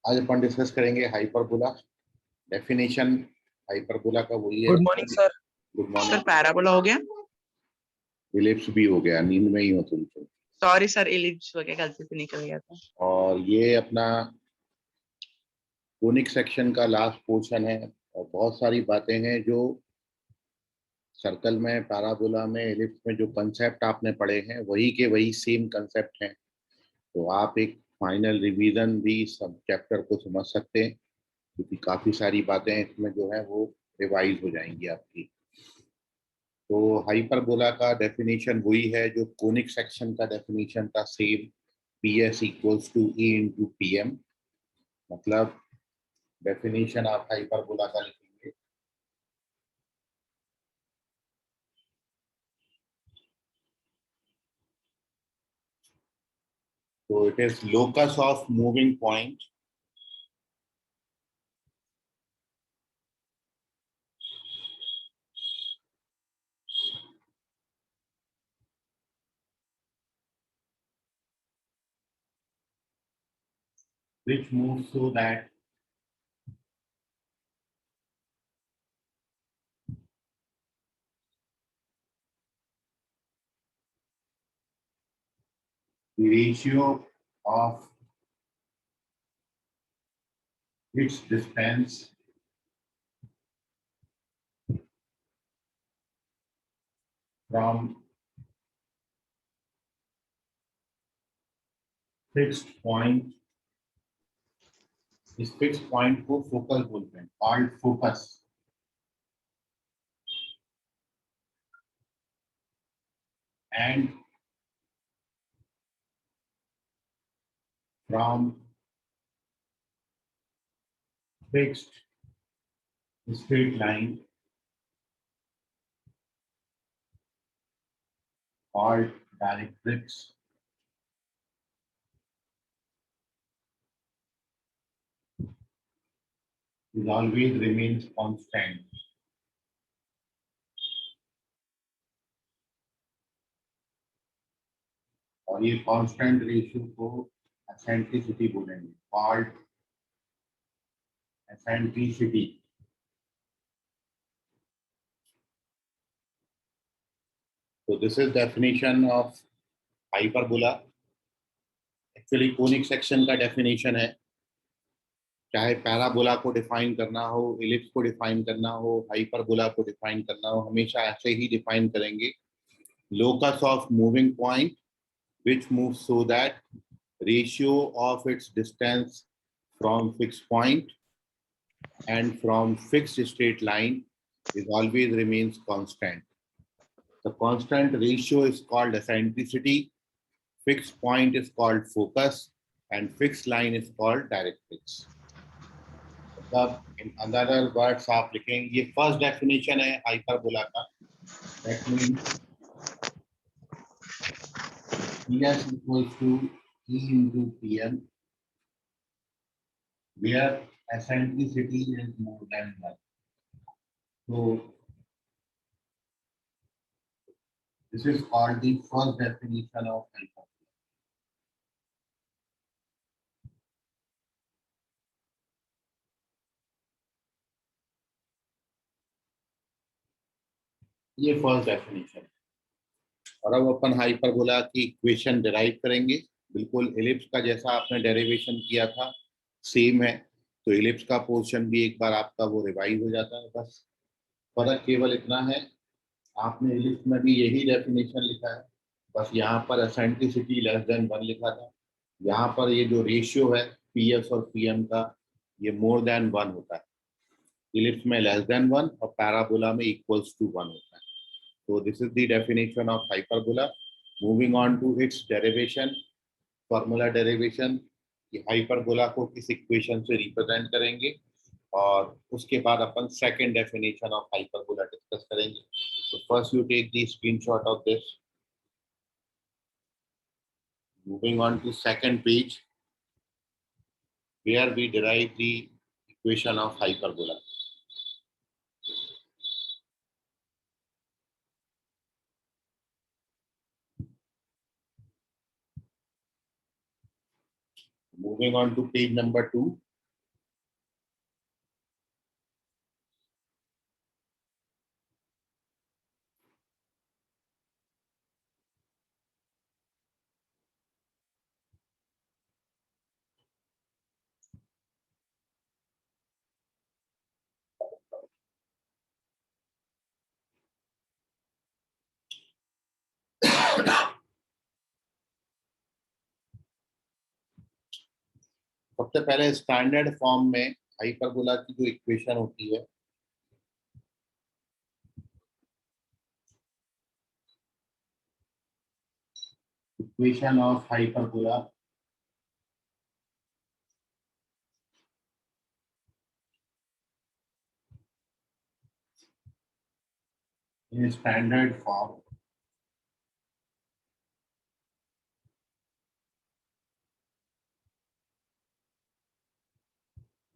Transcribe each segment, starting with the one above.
आज अपन डिस्कस करेंगे hyperbola definition. Hyperbola का वही है। Good morning sir. Good sir morning. Parabola हो गया। इलिप्स भी हो गया, नींद में ही हो तुम तो। सॉरी सर, इलिप्स हो गया, गलती से निकल गया था। और ये अपना कोनिक सेक्शन का लास्ट पोर्शन है और बहुत सारी बातें हैं जो सर्कल में, पैराबोला में, इलिप्स में जो कंसेप्ट आपने पढ़े हैं वही के वही सेम कंसेप्ट हैं। तो आप एक फाइनल रिवीजन भी सब चैप्टर को समझ सकते हैं, क्योंकि काफी सारी बातें इसमें जो है वो रिवाइज हो जाएंगी आपकी। तो हाइपरबोला का डेफिनेशन वही है जो कोनिक सेक्शन का डेफिनेशन था, same. P S equals to E into P M. मतलब डेफिनेशन आप हाइपरबोला का लिखेंगे तो it is locus of moving point which moves so that the ratio of its distance from fixed point, इस fix point को focal बोलते हैं, called focus, and from fixed straight line called directrix is always remains constant. और ये constant ratio को eccentricity बोलेंगे, called eccentricity. तो this is definition of hyperbola. Actually conic section का डेफिनेशन है। चाहे पैराबोला को डिफाइन करना हो, इलिप्स को डिफाइन करना हो, हाइपरबोला को डिफाइन करना हो, हमेशा ऐसे ही डिफाइन करेंगे। Locus of moving point which moves so that ratio of its distance from fixed point and from fixed straight line is always remains constant. The constant ratio is called eccentricity, fixed point is called focus, and fixed line is called directrix. मतलब in other words आप लिखेंगे, ये first definition है hyperbola का। That means PS equals to E into PM, where eccentricity is more than 1. So this is called the first definition of hyperbola. ये first definition है। और अब अपन हाइपरबोला की इक्वेशन डिराइव करेंगे। बिल्कुल इलिप्स का जैसा आपने डेरिवेशन किया था सेम है। तो इलिप्स का पोर्शन भी एक बार आपका वो रिवाइज हो जाता है। बस फर्क केवल इतना है, आपने इलिप्स में भी यही डेफिनेशन लिखा है, बस यहाँ पर एसेंट्रिसिटी लेस देन 1 लिखा था। यहाँ पर ये जो रेशियो है पी एस और पी एम का, ये मोर देन 1 होता है। इलिप्स में लेस देन 1 और पैराबोला में इक्वल्स टू 1 होता है। So this is the definition of hyperbola. Moving on to its derivation, formula derivation, कि हाइपरबोला को किस इक्वेशन से रिप्रेजेंट करेंगे, और उसके बाद अपन second definition of hyperbola discuss करेंगे। तो first you take the screenshot of this. Moving on to second page where we derive the equation of hyperbola. Moving on to page number 2. सबसे पहले स्टैंडर्ड फॉर्म में hyperbola की जो equation होती है, equation of hyperbola in standard form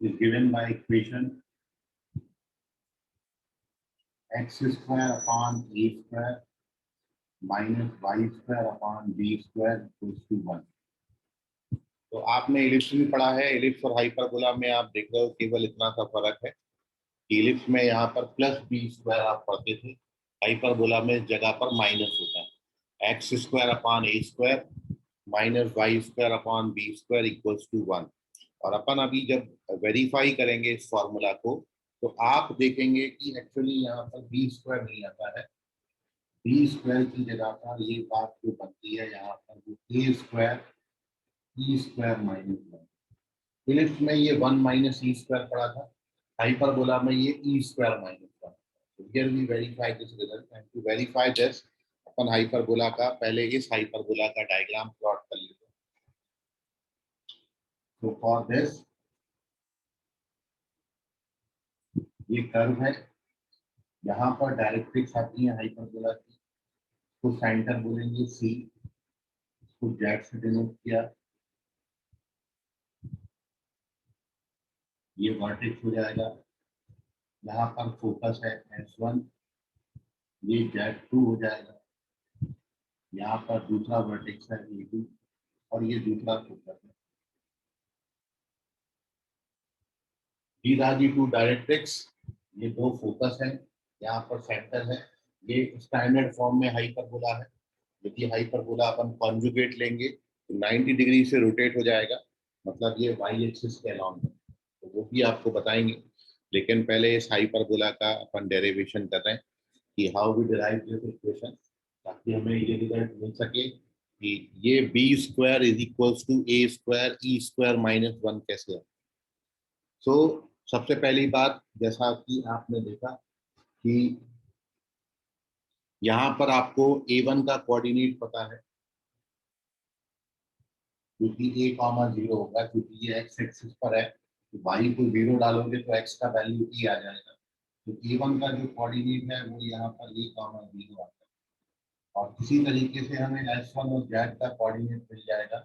is given by equation x square upon a square minus y square upon b square equals to 1। तो आपने ellipse भी पढ़ा है। इलिप्स और हाइपरबोला में आप देख रहे हो केवल इतना सा फर्क है कि इलिप्स में यहाँ पर प्लस बी स्क्वायर आप पढ़ते थे, हाइपरबोला में इस जगह पर माइनस होता है। X square upon a square minus y square upon b square equals to 1। और अपन अभी जब वेरीफाई करेंगे इस फॉर्मूला को तो आप देखेंगे कि एक्चुअली यहाँ पर बी स्क्वायर नहीं आता है। बी स्क्वायर की जगह पर ये बात जो बनती है यहाँ पर ए स्क्वायर ई स्क्वायर माइनस 1। इलिप्स में ये 1 माइनस ई स्क्वायर पड़ा था, हाइपरबोला में ये ई square minus 1। So here we verify this result and to verify this upon hyperbola का पहले इस हाइपरबोला का डायग्राम प्लॉट कर लेते हैं। So for this ये कर्व है, यहाँ पर डायरेक्ट्रिक्स आती है हाइपरबोला की, तो सेंटर बोलेंगे सी, इसको जेड से डिनोट किया, ये वर्टेक्स हो जाएगा। यहाँ पर फोकस है S1, ये Z2 हो जाएगा। यहाँ पर दूसरा वर्टेक्स है A2 और ये दूसरा फोकस है। These are the two directrix, ये दो फोकस है, यहाँ पर सेंटर है। ये स्टैंडर्ड फॉर्म में हाइपरबोला है। यदि हाइपरबोला अपन कॉन्जुगेट लेंगे तो 90 डिग्री से रोटेट हो जाएगा, मतलब ये वाई एक्सिस के अलॉन्ग है, तो वो भी आपको बताएंगे। लेकिन पहले इस हाइपरबोला का अपन डेरिवेशन कर रहे हैं कि how we derive this equation, ताकि हमें ये रिजल्ट मिल सके कि ये b square is equals to A square E square minus 1 कैसे है। सो सबसे पहली बात, जैसा कि आपने देखा कि यहाँ पर आपको A1 का कोऑर्डिनेट पता है, क्योंकि a कॉमा 0 होगा, क्योंकि ये x एक्सिस पर है तो y को 0 डालोगे तो x का वैल्यू e आ जाएगा। तो A1 का जो कोऑर्डिनेट है वो यहाँ पर a कॉमा 0 आता है। और इसी तरीके से हमें S1 और Z का कोऑर्डिनेट मिल जाएगा।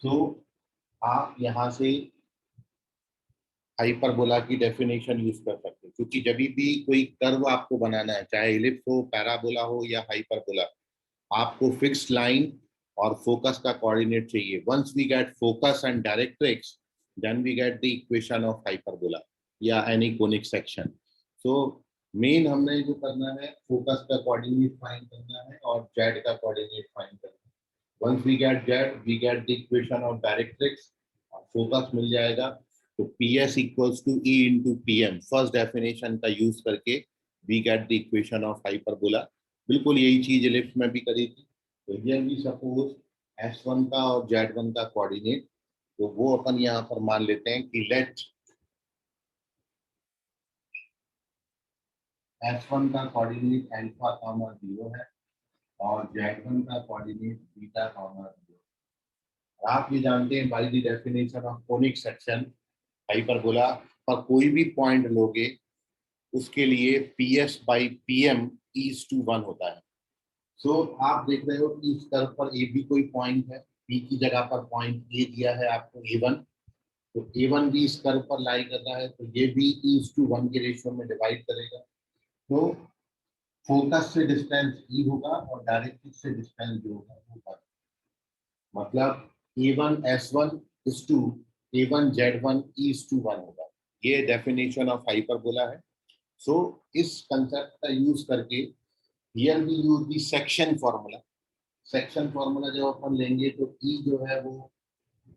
तो आप यहाँ से हाइपरबोला की डेफिनेशन यूज कर सकते हैं, क्योंकि जब भी कोई कर्व आपको बनाना है, चाहे इलिप्स हो, पैराबोला हो या हाइपरबोला, आपको फिक्स्ड लाइन और फोकस का कोऑर्डिनेट चाहिए। Once we get focus and directrix then we get the equation of hyperbola या any conic section. So main हमने जो करना है, फोकस का कोऑर्डिनेट फाइंड करना है और जेड का कोऑर्डिनेट फाइंड करना है। Once we get Z we get the equation of directrix और फोकस मिल जाएगा। तो PS equals to E into PM, first definition का यूज करके we get the equation of hyperbola. बिल्कुल यही चीज इलिप्स में भी करी थी। तो हियर वी सपोज S1 का और Z1 का कोऑर्डिनेट, तो वो अपन यहाँ पर मान लेते हैं कि लेट S1 का कोऑर्डिनेट अल्फा कॉमा 0 है और Z1 का कोऑर्डिनेट बीटा कॉमा 0। आप ये जानते हैं by the definition of conic section, hyperbola पर कोई भी पॉइंट लोगे उसके लिए PS by PM is to 1 होता है। सो आप देख रहे हो कि इस कर्व पर ए भी कोई पॉइंट है, बी की जगह पर पॉइंट ए दिया है आपको A1, तो A1 भी इस कर्व पर लाई कर रहा है, तो ये भी इज टू 1 के रेशियो में डिवाइड करेगा। तो फोकस से डिस्टेंस ई होगा और डायरेक्ट्रिक्स से डिस्टेंस जो होगा वो होगा, मतलब A1 S1 is to A1 Z1 is to 1 होगा। ये डेफिनेशन ऑफ हाइपरबोला है। सो इस कंसेप्ट का यूज करके here we use the section formula. Section formula जब अपन लेंगे तो E जो है वो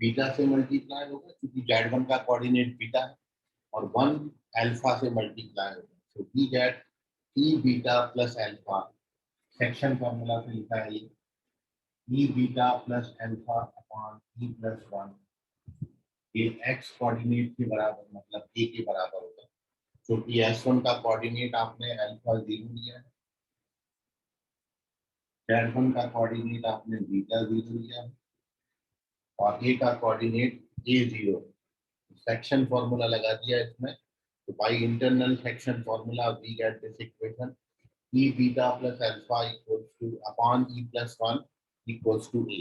बीटा से मल्टीप्लाई होगा, क्योंकि Z1 का कोऑर्डिनेट बीटा है, और 1 अल्फा से मल्टीप्लाई होगा। So we get E beta plus alpha, section formula से लिखा है ये, E beta plus alpha upon E plus 1 ये x कोऑर्डिनेट के बराबर मतलब a के बराबर होगा, क्योंकि S1 का कोऑर्डिनेट आपने अल्फा 0 लिया है, Z1 का कोऑर्डिनेट आपने बीटा 0 लिया है और a का कोऑर्डिनेट a0। सेक्शन फॉर्मूला लगा दिया इसमें, तो by internal section formula we get this equation e beta plus alpha equals to upon e plus 1 equals to a।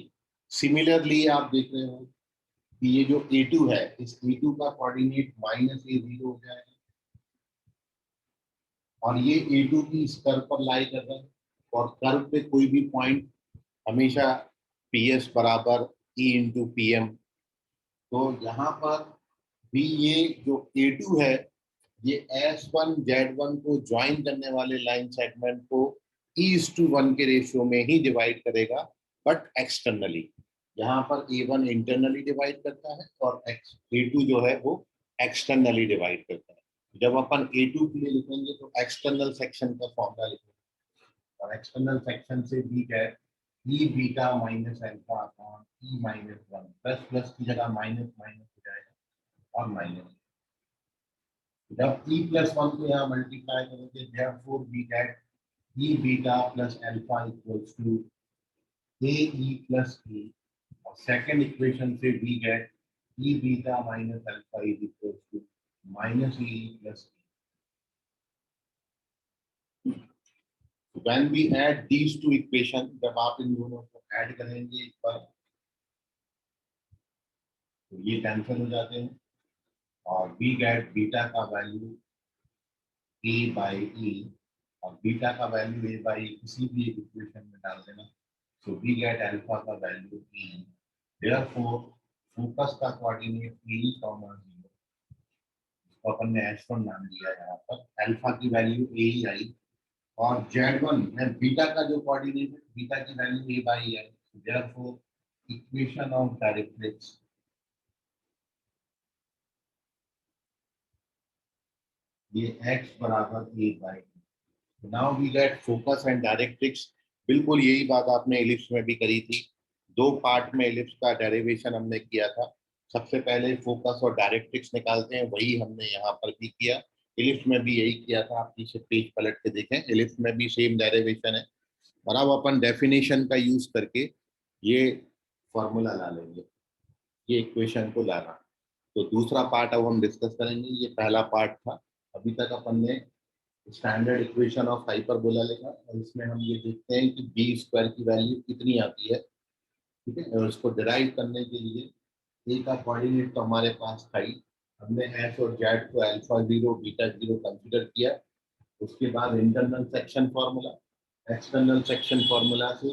Similarly आप देख रहे हो कि ये जो a2 है, इस a2 का कोऑर्डिनेट माइनस a0 हो जाएगा और ये a2 की इस कर्व पर लाई कर रहा है और कर्व पे कोई भी पॉइंट हमेशा ps बराबर e इंटू पी एम। तो यहाँ पर भी ये जो a2 है ये S1 Z1 को ज्वाइन करने वाले लाइन सेगमेंट को E:1 के रेशियो में ही डिवाइड करेगा, बट एक्सटर्नली। यहाँ पर A1 इंटरनली डिवाइड करता है और A2 जो है वो एक्सटर्नली डिवाइड करता है। जब अपन A2 के लिए लिखेंगे तो एक्सटर्नल सेक्शन का फॉर्मूला लिखेंगे और एक्सटर्नल सेक्शन से भी है E beta minus alpha upon E minus 1, plus plus की जगह माइनस माइनस हो जाएगा और माइनस। जब e प्लस 1 को यहाँ मल्टीप्लाई करोगे, therefore we get e beta plus alpha equals to a e plus e और सेकंड इक्वेशन से we get e beta minus alpha is equals to minus e plus e। When we add these two equation, जब आप इन दोनों को add करेंगे एक बार तो ये कैंसिल हो जाते हैं और we get बीटा का वैल्यू a बाई e और बीटा का वैल्यू a बाई किसी भी एक इक्वेशन में डाल देना, so we get alpha का वैल्यू e। therefore फोकस का कोऑर्डिनेट e, 0, इसको अपन ने h1 नाम दिया यहाँ पर, अल्फा की वैल्यू a ही आई और z1 में बीटा का जो कोऑर्डिनेट है बीटा की वैल्यू a बाई है। therefore इक्वेशन ऑफ डायरेक्ट्रिक्स ये x बराबर a बाई। Now we get focus and directrix. बिल्कुल यही बात आपने एलिप्स में भी करी थी। दो पार्ट में एलिप्स का डेरिवेशन हमने किया था। सबसे पहले फोकस और डायरेक्ट्रिक्स निकालते हैं, वही हमने यहाँ पर भी किया। एलिप्स में भी यही किया था, आप पीछे पेज पलट के देखें, एलिप्स में भी सेम डेरिवेशन है। और अब अपन डेफिनेशन का यूज करके ये फॉर्मूला ला लेंगे, ये इक्वेशन को लाना। तो दूसरा पार्ट अब हम डिस्कस करेंगे, ये पहला पार्ट था। अभी तक अपन ने स्टैंडर्ड इक्वेशन ऑफ हाइपरबोला लिखा और इसमें हम ये देखते हैं कि बी स्क्वायर की वैल्यू कितनी आती है, ठीक है। और उसको डिराइव करने के लिए ए का कोऑर्डिनेट तो हमारे पास था ही, हमने एस और जेड को अल्फा 0 बीटा 0 कंसीडर किया। उसके बाद internal section formula, external section formula से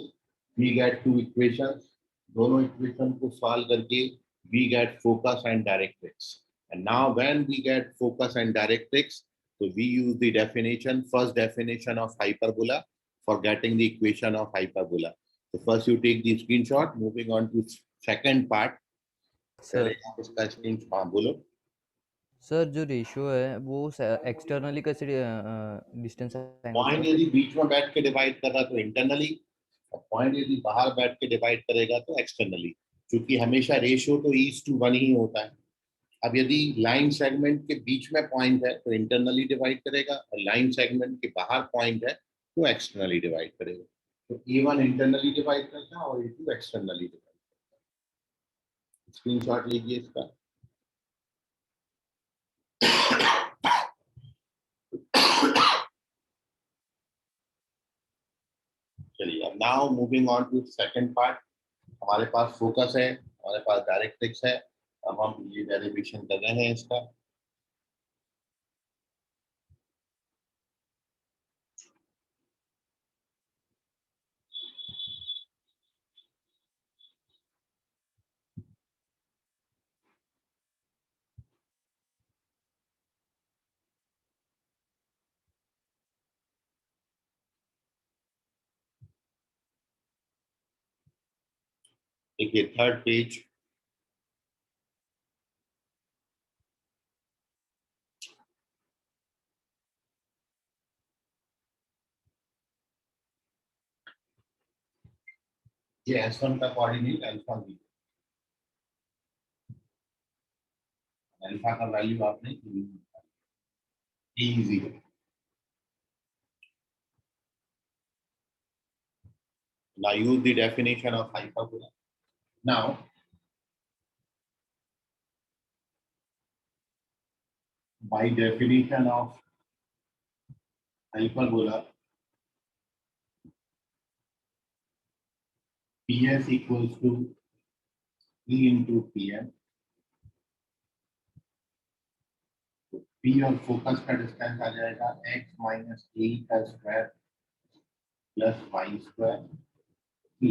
वी गेट टू इक्वेशंस, दोनों इक्वेशन को सॉल्व करके we get focus and directrix. And now when we get focus and directrix, so we use the definition, first definition of hyperbola for getting the equation of hyperbola. So first you take the screenshot, moving on to second part। पहले sir आप इसका screenshot, हाँ बोलो। Sir जो ratio है वो externally कैसे distance आएगा पॉइंट सर? यदि बीच में बैठ के डिवाइड कर रहा तो इंटरनली, और पॉइंट यदि बाहर बैठ के डिवाइड करेगा तो एक्सटर्नली, क्योंकि हमेशा रेशियो तो 1:1 ही होता है। अब यदि लाइन सेगमेंट के बीच में पॉइंट है तो इंटरनली डिवाइड करेगा और लाइन सेगमेंट के बाहर पॉइंट है तो एक्सटर्नली डिवाइड करेगा। तो A1 इंटरनली डिवाइड करता है और A2 एक्सटर्नली डिवाइड करता है। स्क्रीनशॉट लीजिए इसका। चलिए, अब now moving on to second part. हमारे पास फोकस है, हमारे पास डायरेक्ट्रिक्स है। अब हम ये डेरिवेशन कर रहे हैं इसका। देखिए थर्ड पेज, ये S1 का कोऑर्डिनेट अल्फा 0, अल्फा का वैल्यू आपने easy. Now use the definition of hyperbola. Now by definition of hyperbola, PS equals to E into PM. तो P और फोकस का डिस्टेंस आ जाएगा x माइनस ए का square plus Y square P.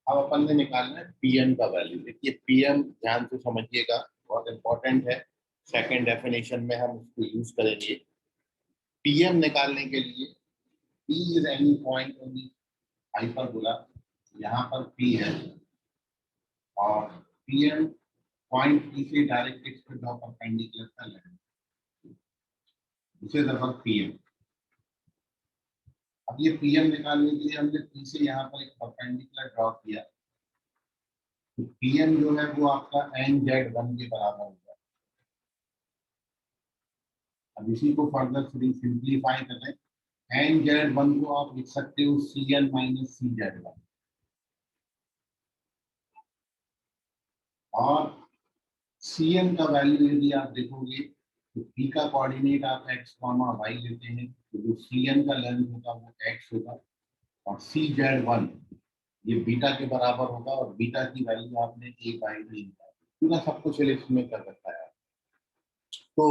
अब अपन ने निकालना है PM का वैल्यू। देखिए PM ध्यान से समझिएगा, बहुत इंपॉर्टेंट है। सेकंड डेफिनेशन में हम इसको यूज करेंगे। PM निकालने के लिए P is any point on the hyperbola, यहाँ पर P है और PM पॉइंट P से डायरेक्ट एक्स पे ड्रॉ परपेंडिकुलर का लाइन, इसे दफा PM। अब ये PM निकालने के लिए हमने P से यहाँ पर एक परपेंडिकुलर ड्रॉ किया, तो PM जो है वो आपका NZ1 के बराबर होगा। अब इसी को फर्दर सिंप्लीफाई करें, NZ1 को आप लिख सकते हो CN माइनस CZ1 और CN का वैल्यू यदि आप देखोगे तो P का कोऑर्डिनेट आप x, y लेते हैं, तो जो CN का लेंथ होगा वो x होगा और CZ1 ये बीटा के बराबर होगा और बीटा की वैल्यू आपने a बाई d पूरा सब कुछ एलिप्स में कर रखा है। तो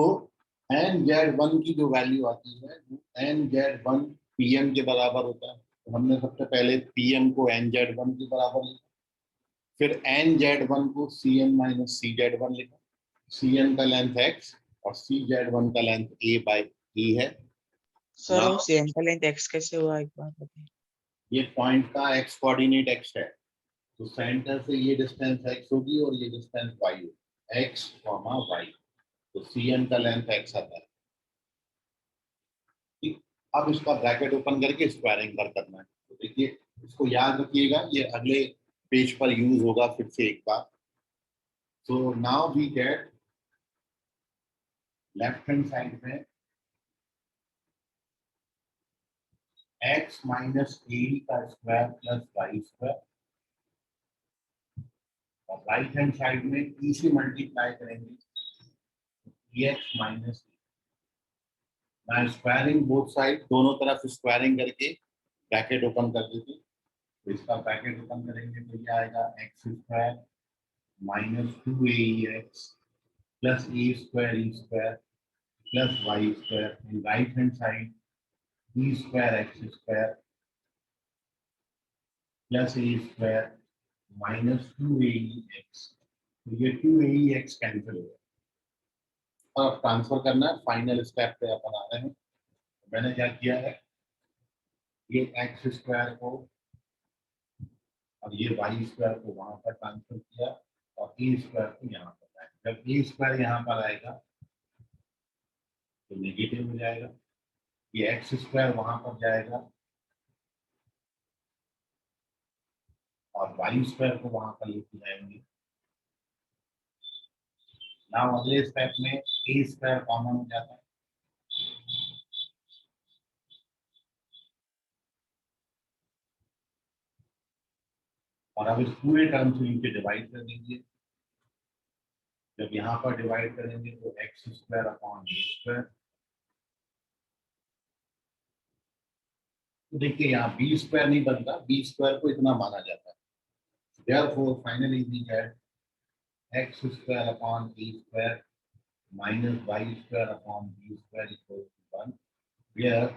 NZ1 की जो वैल्यू आती है वो NZ1 PM के बराबर होता है। तो हमने सबसे पहले PM को NZ1 के बराबर लिखा, फिर NZ1 को CN माइनस CZ1 लिखा। CN का लेंथ x और CZ1 का लेंथ a बाई e है। सर वो CN का लेंथ x कैसे हुआ, एक बार बताइए। ये पॉइंट का x कोऑर्डिनेट x है, तो सेंटर से ये डिस्टेंस x होगी और ये डिस्टेंस y होगी, x, y। तो CN का लेंथ x आता है। ठीक, अब इसका ब्रैकेट ओपन करके स्क्वायरिंग करना है। तो देखिए इसको याद रखिएगा, ये अगले पेज पर यूज होगा फिर से एक बार। So now we get left hand side में x माइनस ए का स्क्वायर प्लस वाई स्क्वायर और राइट हैंड साइड में e से मल्टीप्लाई करेंगे एक्स माइनस ना स्क्वायरिंग बोथ साइड, दोनों तरफ स्क्वायरिंग करके ब्रैकेट ओपन कर देते। तो इसका ब्रैकेट ओपन करेंगे तो ये आएगा x square minus 2ax plus a square plus Y square in right hand side e square x square plus a square minus 2ax। तो ये 2ax कैंसिल हो गया और ट्रांसफर करना है। फाइनल स्टेप पे अपन आ रहे हैं। मैंने क्या किया है, ये एक्स स्क्वायर को और ये वाई स्क्वायर को वहां पर ट्रांसफर किया और ए स्क्वायर को यहाँ पर आएगा। जब ए स्क्वायर यहाँ पर आएगा तो नेगेटिव हो जाएगा, ये एक्स स्क्वायर वहां पर जाएगा और वाई स्क्वायर को वहां पर लेके जाएंगे। नाउ अगले स्टेप में ए स्क्वायर कॉमन हो जाता है और अब इस पूरे टर्म से नीचे डिवाइड कर दीजिए। जब यहाँ पर डिवाइड करेंगे तो x square upon a square, तो देखिए यहाँ बी स्क्वायर नहीं बनता, बी स्क्वायर को इतना माना जाता है। Therefore, finally we get x square upon e square minus y square upon b square equals to 1, where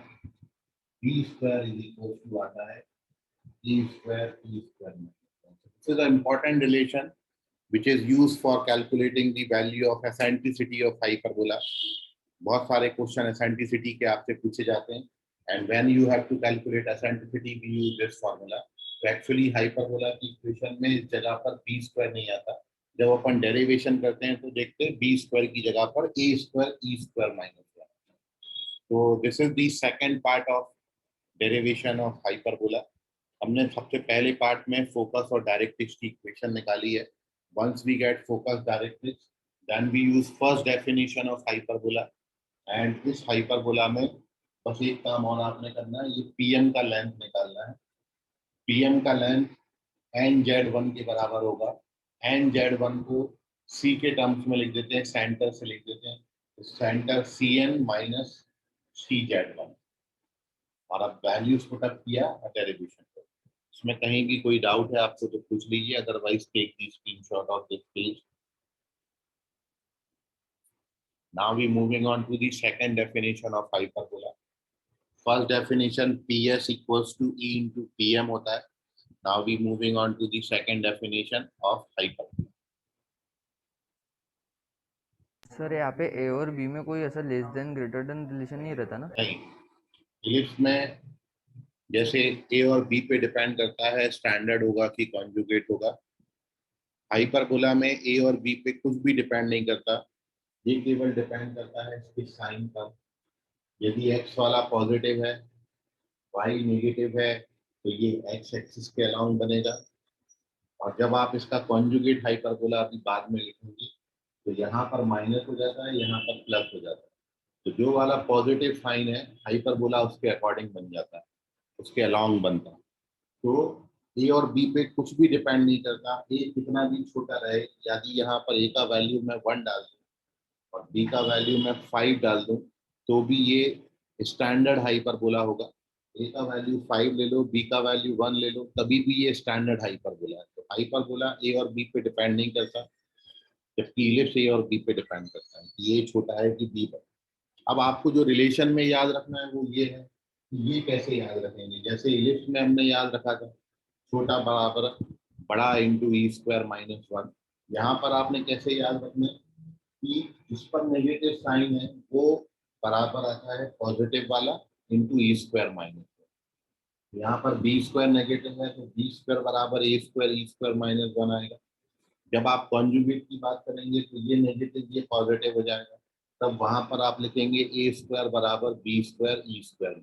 b square is equals to आता है e square minus 1. This is an important relation which is used for calculating the value of eccentricity of hyperbola. बहुत सारे question eccentricity के आपसे पूछे जाते हैं and when you have to calculate eccentricity we use this formula. तो actually hyperbola की equation में इस जगह पर बी स्क्वायर नहीं आता। जब अपन डेरिवेशन करते हैं तो देखते हैं बी स्क्वायर की जगह पर ए स्क्वायर ई स्क्वायर माइनस 1। तो this is the second part of derivation of hyperbola. हमने सबसे पहले पार्ट में फोकस और डायरेक्ट्रिक्स की इक्वेशन निकाली है। Once we get focus directrix then we use first definition of hyperbola, and इस हाइपरबोला में बस एक काम और आपने करना है, ये पीएम का लेंथ निकालना है। पीएम का लेंथ एन जेड वन के बराबर होगा। एन जेड वन को सी के टर्म्स में लिख देते हैं, सेंटर से लिख देते हैं, सेंटर सी एन माइनस सी जेड वन। और अब वैल्यूज पुटअप किया और डेरिवेशन को। इसमें कहीं भी कोई डाउट है आपको तो पूछ लीजिए, otherwise take the screenshot of this page. Now we moving on to the second definition of hyperbola. First definition PS equals to E into PM होता है। Now we moving on to the second definition of hyperbola. Sir यहाँ पे ए और B में कोई ऐसा less than greater than relation नहीं रहता ना? नहीं, इलिप्स में जैसे ए और बी पे डिपेंड करता है स्टैंडर्ड होगा कि कॉन्जुगेट होगा, हाइपरबोला में ए और बी पे कुछ भी डिपेंड नहीं करता, ये केवल डिपेंड करता है इसके साइन पर। यदि एक्स वाला पॉजिटिव है, वाई नेगेटिव है, तो ये एक्स एक्सिस के अलाउंग बनेगा। और जब आप इसका कॉन्जुगेट हाइपरबोला अभी बाद में लिखेंगे तो यहाँ पर माइनस हो जाता है, यहाँ पर प्लस हो जाता है। तो जो वाला पॉजिटिव साइन है हाइपरबोला उसके अकॉर्डिंग बन जाता है, उसके अलोंग बनता है। तो ए और बी पे कुछ भी डिपेंड नहीं करता, ए कितना भी छोटा रहे, यदि यहाँ पर ए का वैल्यू मैं 1 डाल दूँ और बी का वैल्यू मैं 5 डाल दूँ तो भी ये स्टैंडर्ड हाइपरबोला होगा। ए का वैल्यू 5 ले लो, बी का वैल्यू 1 ले लो, तभी भी ये स्टैंडर्ड हाइपरबोला है। तो हाइपरबोला ए और बी पे डिपेंड नहीं करता, जबकि इलिप्स ए और बी पे डिपेंड करता है कि ये छोटा है कि बी बड़ा। अब आपको जो रिलेशन में याद रखना है वो ये है कि ये कैसे याद रखेंगे। जैसे इलिप्स में हमने याद रखा था छोटा बराबर बड़ा इंटू ई स्क्वायर माइनस 1, यहाँ पर आपने कैसे याद रखना है कि जिस पर नेगेटिव साइन है वो बराबर आता है पॉजिटिव वाला इंटू ई स्क्वायर माइनस 1। यहाँ पर बी स्क्वायर नेगेटिव है तो बी स्क्वायर बराबर ए स्क्वायर ई स्क्वायर माइनस 1 आएगा। जब आप कॉन्जुगेट की बात करेंगे तो ये नेगेटिव ये पॉजिटिव हो जाएगा, तब वहां पर आप लिखेंगे ए स्क्वायर बराबर बी स्क्वायर ई स्क्वायर।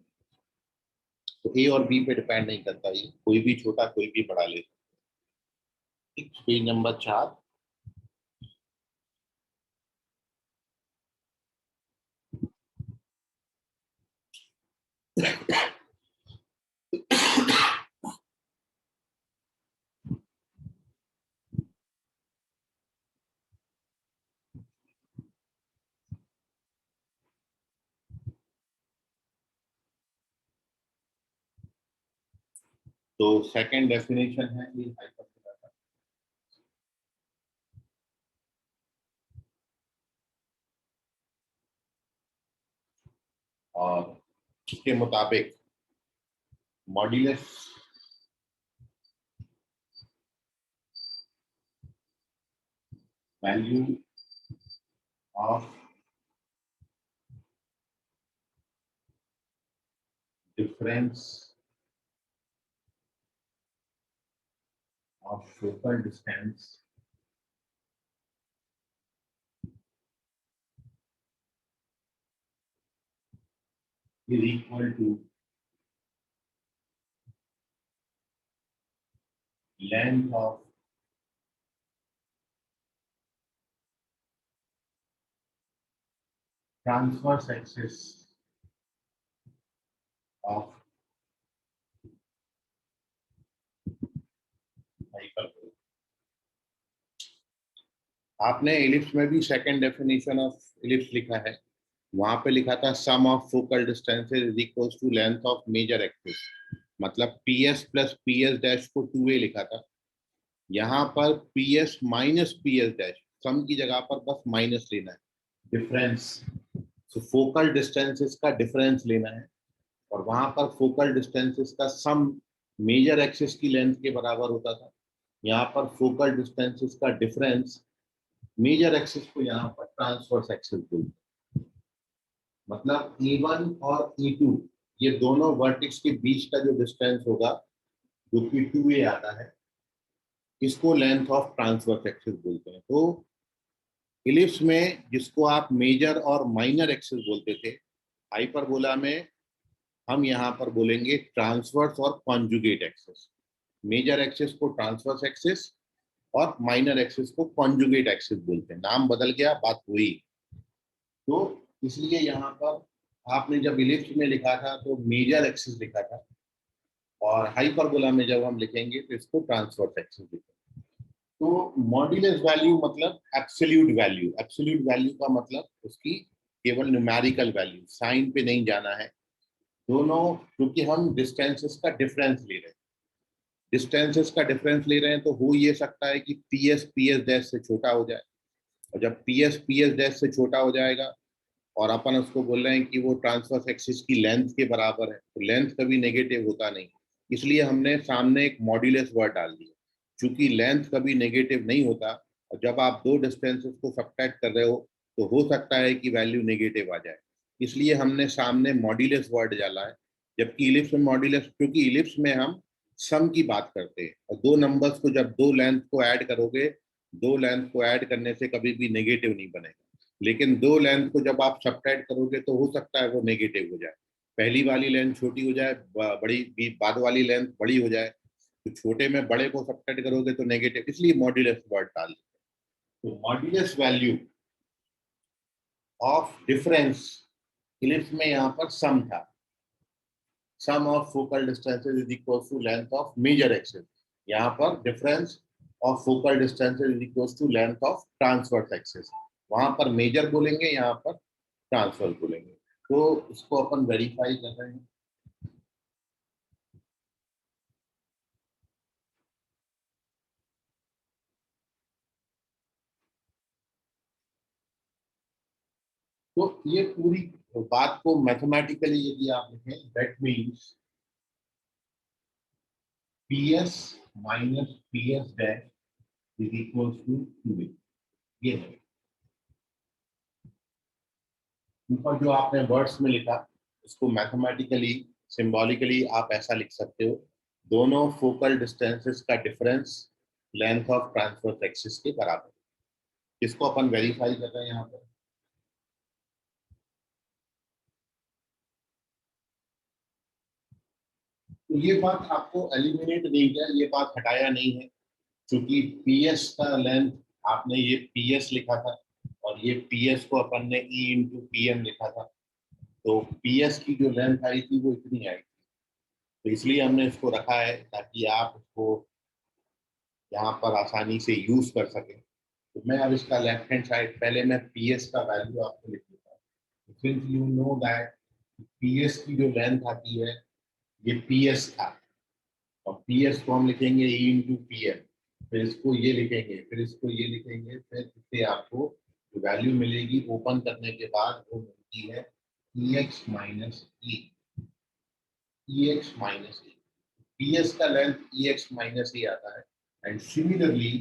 तो ए और बी पे डिपेंड नहीं करता, ये कोई भी छोटा कोई भी बड़ा ले। Page number 4। तो सेकंड डेफिनेशन है ये हाइपरबोला का, और इसके मुताबिक modulus value of difference of focal distance is equal to length of transverse axis of hyperbola। आपने इलिप्स में भी सेकंड डेफिनेशन ऑफ इलिप्स लिखा है, वहां पे लिखा था sum of focal distances is equals to length of major axis, मतलब पीएस प्लस पीएस डैश को 2a लिखा था। यहाँ पर PS minus PS dash, sum की जगह पर बस माइनस लेना है, डिफरेंस। तो फोकल डिस्टेंसेस का डिफरेंस लेना है, और वहां पर फोकल डिस्टेंसेस का सम मेजर एक्सिस की लेंथ के बराबर होता था। यहाँ पर फोकल डिस्टेंसेस का डिफरेंस मेजर एक्सिस को यहाँ पर ट्रांसवर्स एक्सिस बोलते हैं। मतलब E1 और E2 ये दोनों वर्टेक्स के बीच का जो डिस्टेंस होगा जो कि 2a आता है, इसको लेंथ ऑफ ट्रांसवर्स एक्सिस बोलते हैं। तो इलिप्स में जिसको आप मेजर और माइनर एक्सिस बोलते थे, हाइपरबोला में हम यहाँ पर बोलेंगे ट्रांसवर्स और कॉन्जुगेट एक्सिस। मेजर एक्सिस को ट्रांसवर्स एक्सिस और माइनर एक्सिस को कॉन्जुगेट एक्सिस बोलते हैं। नाम बदल गया, बात हुई। तो इसलिए यहाँ पर आपने जब इलिप्स में लिखा था तो मेजर एक्सिस लिखा था, और हाइपरबोला में जब हम लिखेंगे तो इसको ट्रांसवर्स एक्सिस लिखेंगे। तो मॉड्यूलस वैल्यू मतलब एब्सोल्यूट वैल्यू। एब्सोल्यूट वैल्यू का मतलब उसकी केवल न्यूमेरिकल वैल्यू, साइन पे नहीं जाना है। दोनों, क्योंकि हम डिस्टेंसेस का डिफरेंस ले रहे हैं, डिस्टेंसेस का डिफरेंस ले रहे हैं, तो हो ये सकता है कि पी एस डैश से छोटा हो जाए। और जब पी एस डैश से छोटा हो जाएगा और अपन उसको बोल रहे हैं कि वो ट्रांसवर्स एक्सिस की लेंथ के बराबर है, तो लेंथ कभी नेगेटिव होता नहीं, इसलिए हमने सामने एक मॉड्यूलस वर्ड डाल दिया। चूंकि लेंथ कभी नेगेटिव नहीं होता, और जब आप दो डिस्टेंसेस को सब्ट्रैक्ट कर रहे हो तो हो सकता है कि वैल्यू नेगेटिव आ जाए, इसलिए हमने सामने मॉड्यूलस वर्ड डाला है। जबकि इलिप्स में मॉड्यूलस, क्योंकि इलिप्स में हम सम की बात करते हैं, और दो नंबर्स को जब दो लेंथ को ऐड करोगे, दो लेंथ को ऐड करने से कभी भी नेगेटिव नहीं बनेगा। लेकिन दो लेंथ को जब आप सब्ट्रैक्ट करोगे तो हो सकता है वो नेगेटिव हो जाए, पहली वाली लेंथ छोटी हो जाए, बड़ी बाद वाली लेंथ बड़ी हो जाए। तो छोटे में बड़े को सब्ट्रैक्ट करोगे तो नेगेटिव, इसलिए मॉड्यूलस वर्ड डाल देते हैं। तो modulus value of difference ellipse में यहाँ पर सम था। Sum of focal distances is equal to length of major axis. यहाँ पर difference of focal distances is equal to length of transverse axis. वहां पर मेजर बोलेंगे, यहाँ पर ट्रांसवर्स बोलेंगे। तो इसको अपन वेरीफाई कर रहे हैं। तो ये पूरी बात को मैथमेटिकली यदि आप लिखें, that means P S minus P S dash is equal to 2a। ये है ऊपर जो आपने वर्ड्स में लिखा, इसको मैथमेटिकली सिंबॉलिकली आप ऐसा लिख सकते हो, दोनों फोकल डिस्टेंसेस का difference length of transverse axis के बराबर। इसको अपन वेरीफाई कर रहे हैं यहाँ पर। तो ये बात आपको एलिमिनेट नहीं किया, ये बात हटाया नहीं है, क्योंकि पी एस का लेंथ, आपने ये पी एस लिखा था और ये पी एस को अपन ने ई इंटू पी एम लिखा था। तो पी एस की जो लेंथ आई थी वो इतनी आई थी, तो इसलिए हमने इसको रखा है ताकि आप उसको यहाँ पर आसानी से यूज कर सकें। तो मैं अब इसका लेफ्ट हैंड साइड, पहले मैं पी एस का वैल्यू आपको लिख देता हूँ। Since you know that P S की जो लेंथ आती है, ये पी एस था, और पी एस को हम लिखेंगे ई इंटू पी एम, फिर इसको ये लिखेंगे, फिर इसको ये लिखेंगे, फिर इससे आपको जो वैल्यू मिलेगी ओपन करने के बाद वो मिलती है ई एक्स माइनस ई एक्स माइनस ई। पी एस का लेंथ ई एक्स माइनस ई आता है। एंड सिमिलरली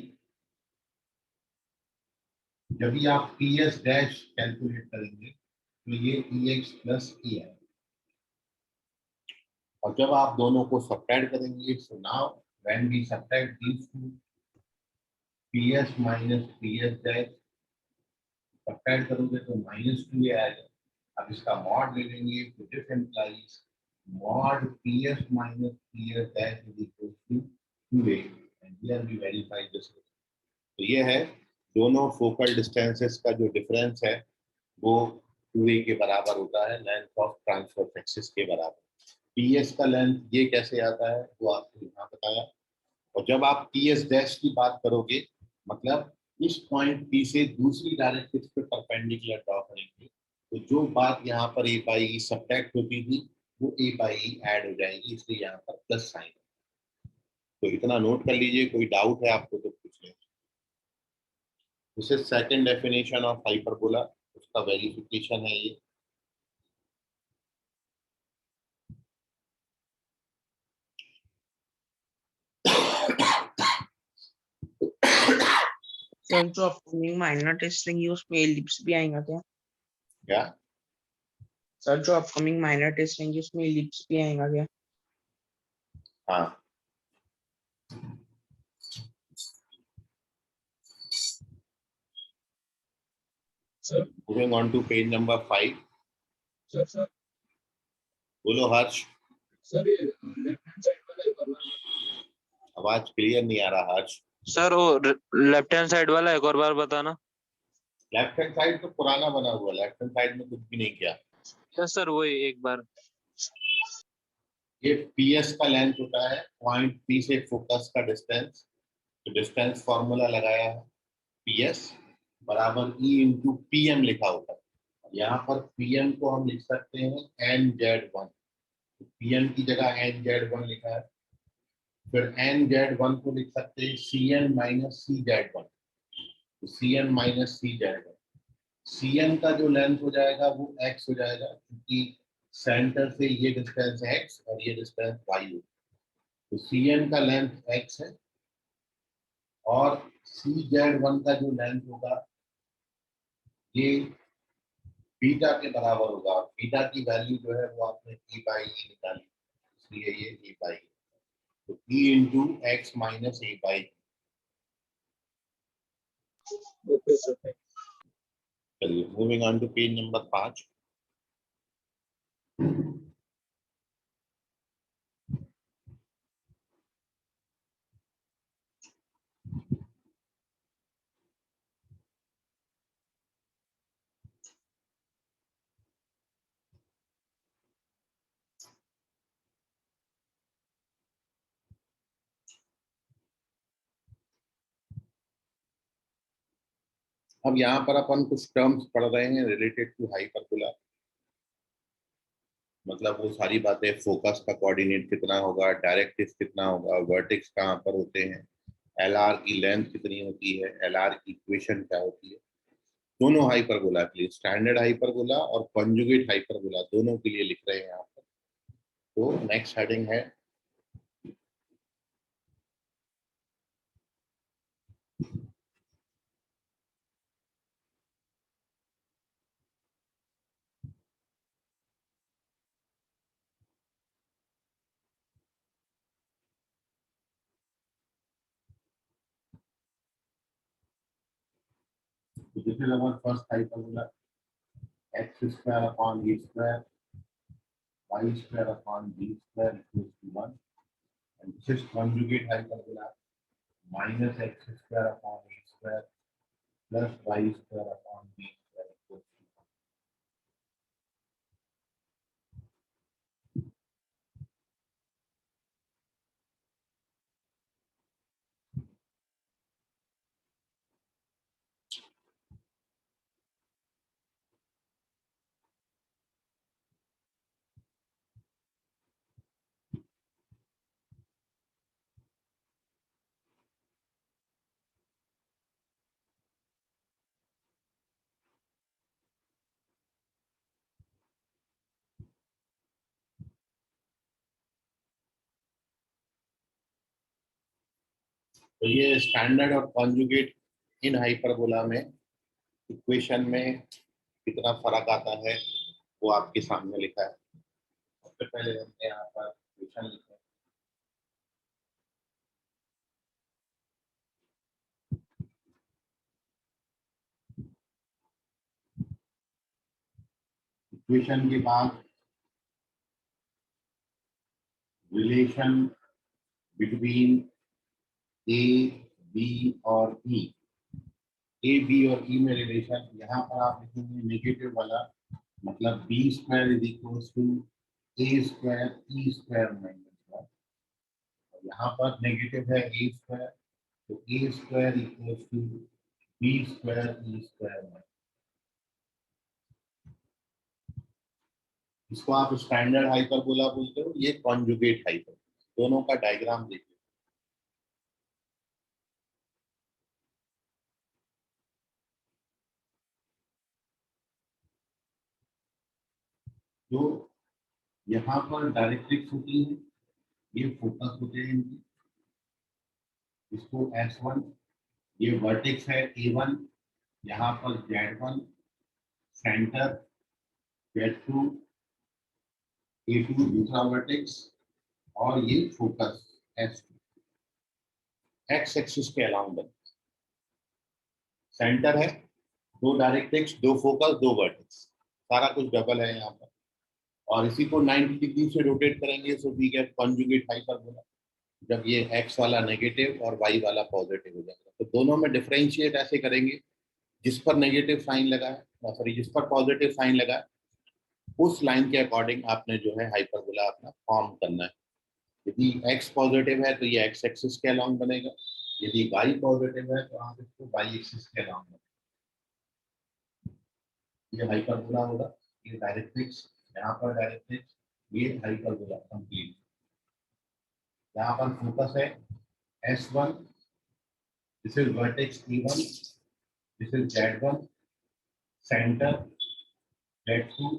जब भी आप पी एस डैश कैलकुलेट करेंगे तो ये ई एक्स प्लस ई है, और जब आप दोनों को सब्ट्रैक्ट करेंगे, so now when we subtract these two, P S minus P S dash subtract करोगे तो माइनस 2a आएगा। अब इसका मॉड ले लेंगे तो this implies mod P S minus P S dash is equal to 2a, and here we verify this. तो ये है, दोनों फोकल डिस्टेंसेस का जो डिफरेंस है वो 2a के बराबर होता है, लेंथ ऑफ ट्रांसवर्स एक्सिस के बराबर। पी एस का लेंथ ये कैसे आता है वो आपको यहाँ बताया। और जब आप टी एस डैश की बात करोगे, मतलब इस पॉइंट पी से दूसरी डायरेक्ट पे परपेंडिकुलर ड्रॉ करेंगे, तो जो बात यहाँ पर ए बाई ई सब्ट्रैक्ट होती थी वो ए बाई ई ऐड हो जाएगी, इसलिए यहाँ पर प्लस साइन। तो इतना नोट कर लीजिए, कोई डाउट है आपको तो पूछ लें। This is second definition of hyperbola, उसका वेरिफिकेशन है ये। सर जो अपकमिंग माइनर टेस्ट लेंगे उसमें एलिप्स भी आएगा क्या? क्या? सर जो अपकमिंग माइनर टेस्ट लेंगे उसमें एलिप्स भी आएगा क्या? हाँ, sir moving on to page number 5। Sir बोलो हर्ष, सर ये लेफ्ट हैंड साइड वाला ही करना है। आवाज क्लियर नहीं आ रहा हर्ष। सर वो लेफ्ट हैंड साइड वाला एक और बार बताना। लेफ्ट हैंड साइड तो पुराना बना हुआ, लेफ्ट हैंड साइड में कुछ भी नहीं किया। यस सर वही एक बार। ये पीएस का लेंथ होता है, पॉइंट पी से फोकस का डिस्टेंस। तो डिस्टेंस फॉर्मूला लगाया है, पीएस बराबर ई इंटू पीएम लिखा होता है। यहाँ पर पीएम को हम लिख सकते हैं एन जेड वन, पीएम की जगह एन जेड वन लिखा है। फिर एन जेड वन को लिख सकते हैं सी एन माइनस सी जेड वन, तो सी एन माइनस सी जेड वन। सी एन का जो लेंथ हो जाएगा वो एक्स हो जाएगा, क्योंकि सेंटर से ये डिस्टेंस एक्स और ये डिस्टेंस वाई हो, तो सी एन का लेंथ एक्स है। और सी जेड वन का जो लेंथ होगा ये बीटा के बराबर होगा, और बीटा की वैल्यू जो है वो आपने ई बाई ई निकाली, इसलिए ये ई बाई, तो E into X minus A by. Okay sir. चलिए moving on to page number 5। अब यहाँ पर अपन कुछ टर्म्स पढ़ रहे हैं रिलेटेड टू हाइपरबोला, मतलब वो सारी बातें, फोकस का कोऑर्डिनेट कितना होगा, डायरेक्ट्रिक्स कितना होगा, वर्टेक्स कहाँ पर होते हैं, एलआर की लेंथ कितनी होती है, एलआर की इक्वेशन क्या होती है, दोनों हाइपरबोला के लिए, स्टैंडर्ड हाइपरबोला और कॉन्जुगेट हाइपरबोला दोनों के लिए लिख रहे हैं यहाँ पर। तो नेक्स्ट हेडिंग है तो this is our first hyperbola, x square upon b square y square upon b square equals to 1, and this is conjugate hyperbola, minus x square upon a square plus Y square upon b square equals to 1। तो ये standard और conjugate इन hyperbola में equation में कितना फर्क आता है वो आपके सामने लिखा है। सबसे पहले हमने यहाँ पर इक्वेशन लिखा है, इक्वेशन के बाद रिलेशन बिटवीन ए बी और ई, ए बी और ई में रिलेशन, यहाँ पर आप लिखेंगे नेगेटिव वाला, मतलब B square is equal to A square E square minus one, और यहाँ पर नेगेटिव है ए स्क्वायर, तो A square equal to B square E square minus. इसको आप स्टैंडर्ड हाइपरबोला बोलते हो, ये कॉन्जुगेट हाइपरबोला, दोनों का डायग्राम देखिए। तो यहाँ पर डायरेक्ट्रिक्स होती है, ये फोकस होते हैं इनकी, इसको S1, ये वर्टेक्स है A1, यहाँ पर Z1 सेंटर, Z2 A2 दूसरा वर्टेक्स, और ये फोकस S2, एक्स एक्सिस के अलाउंड सेंटर है, दो डायरेक्ट्रिक्स, दो फोकस, दो वर्टेक्स, सारा कुछ डबल है यहाँ पर, और इसी को 90 डिग्री से रोटेट करेंगे, so we get conjugate hyperbola. जब ये x वाला नेगेटिव और y वाला पॉजिटिव हो जाएगा। तो दोनों में डिफरेंशिएट ऐसे करेंगे, जिस पर नेगेटिव साइन लगा है, सॉरी जिस पर पॉजिटिव साइन लगा है, उस लाइन के अकॉर्डिंग आपने जो है हाइपरबोला अपना फॉर्म करना है। यदि x पॉजिटिव है तो ये x एक्सिस के अलॉन्ग बनेगा, यदि y पॉजिटिव है तो आप इसको y एक्सिस के अलॉन्ग बनेगा। ये हाइपरबोला होगा, ये डायरेक्ट्रिक्स, यहाँ पर डायरेक्ट्रिक्स, ये हाइपरबोला कंप्लीट। यहाँ पर फोकस है S1, this is vertex E1, this is Z1, centre Z2,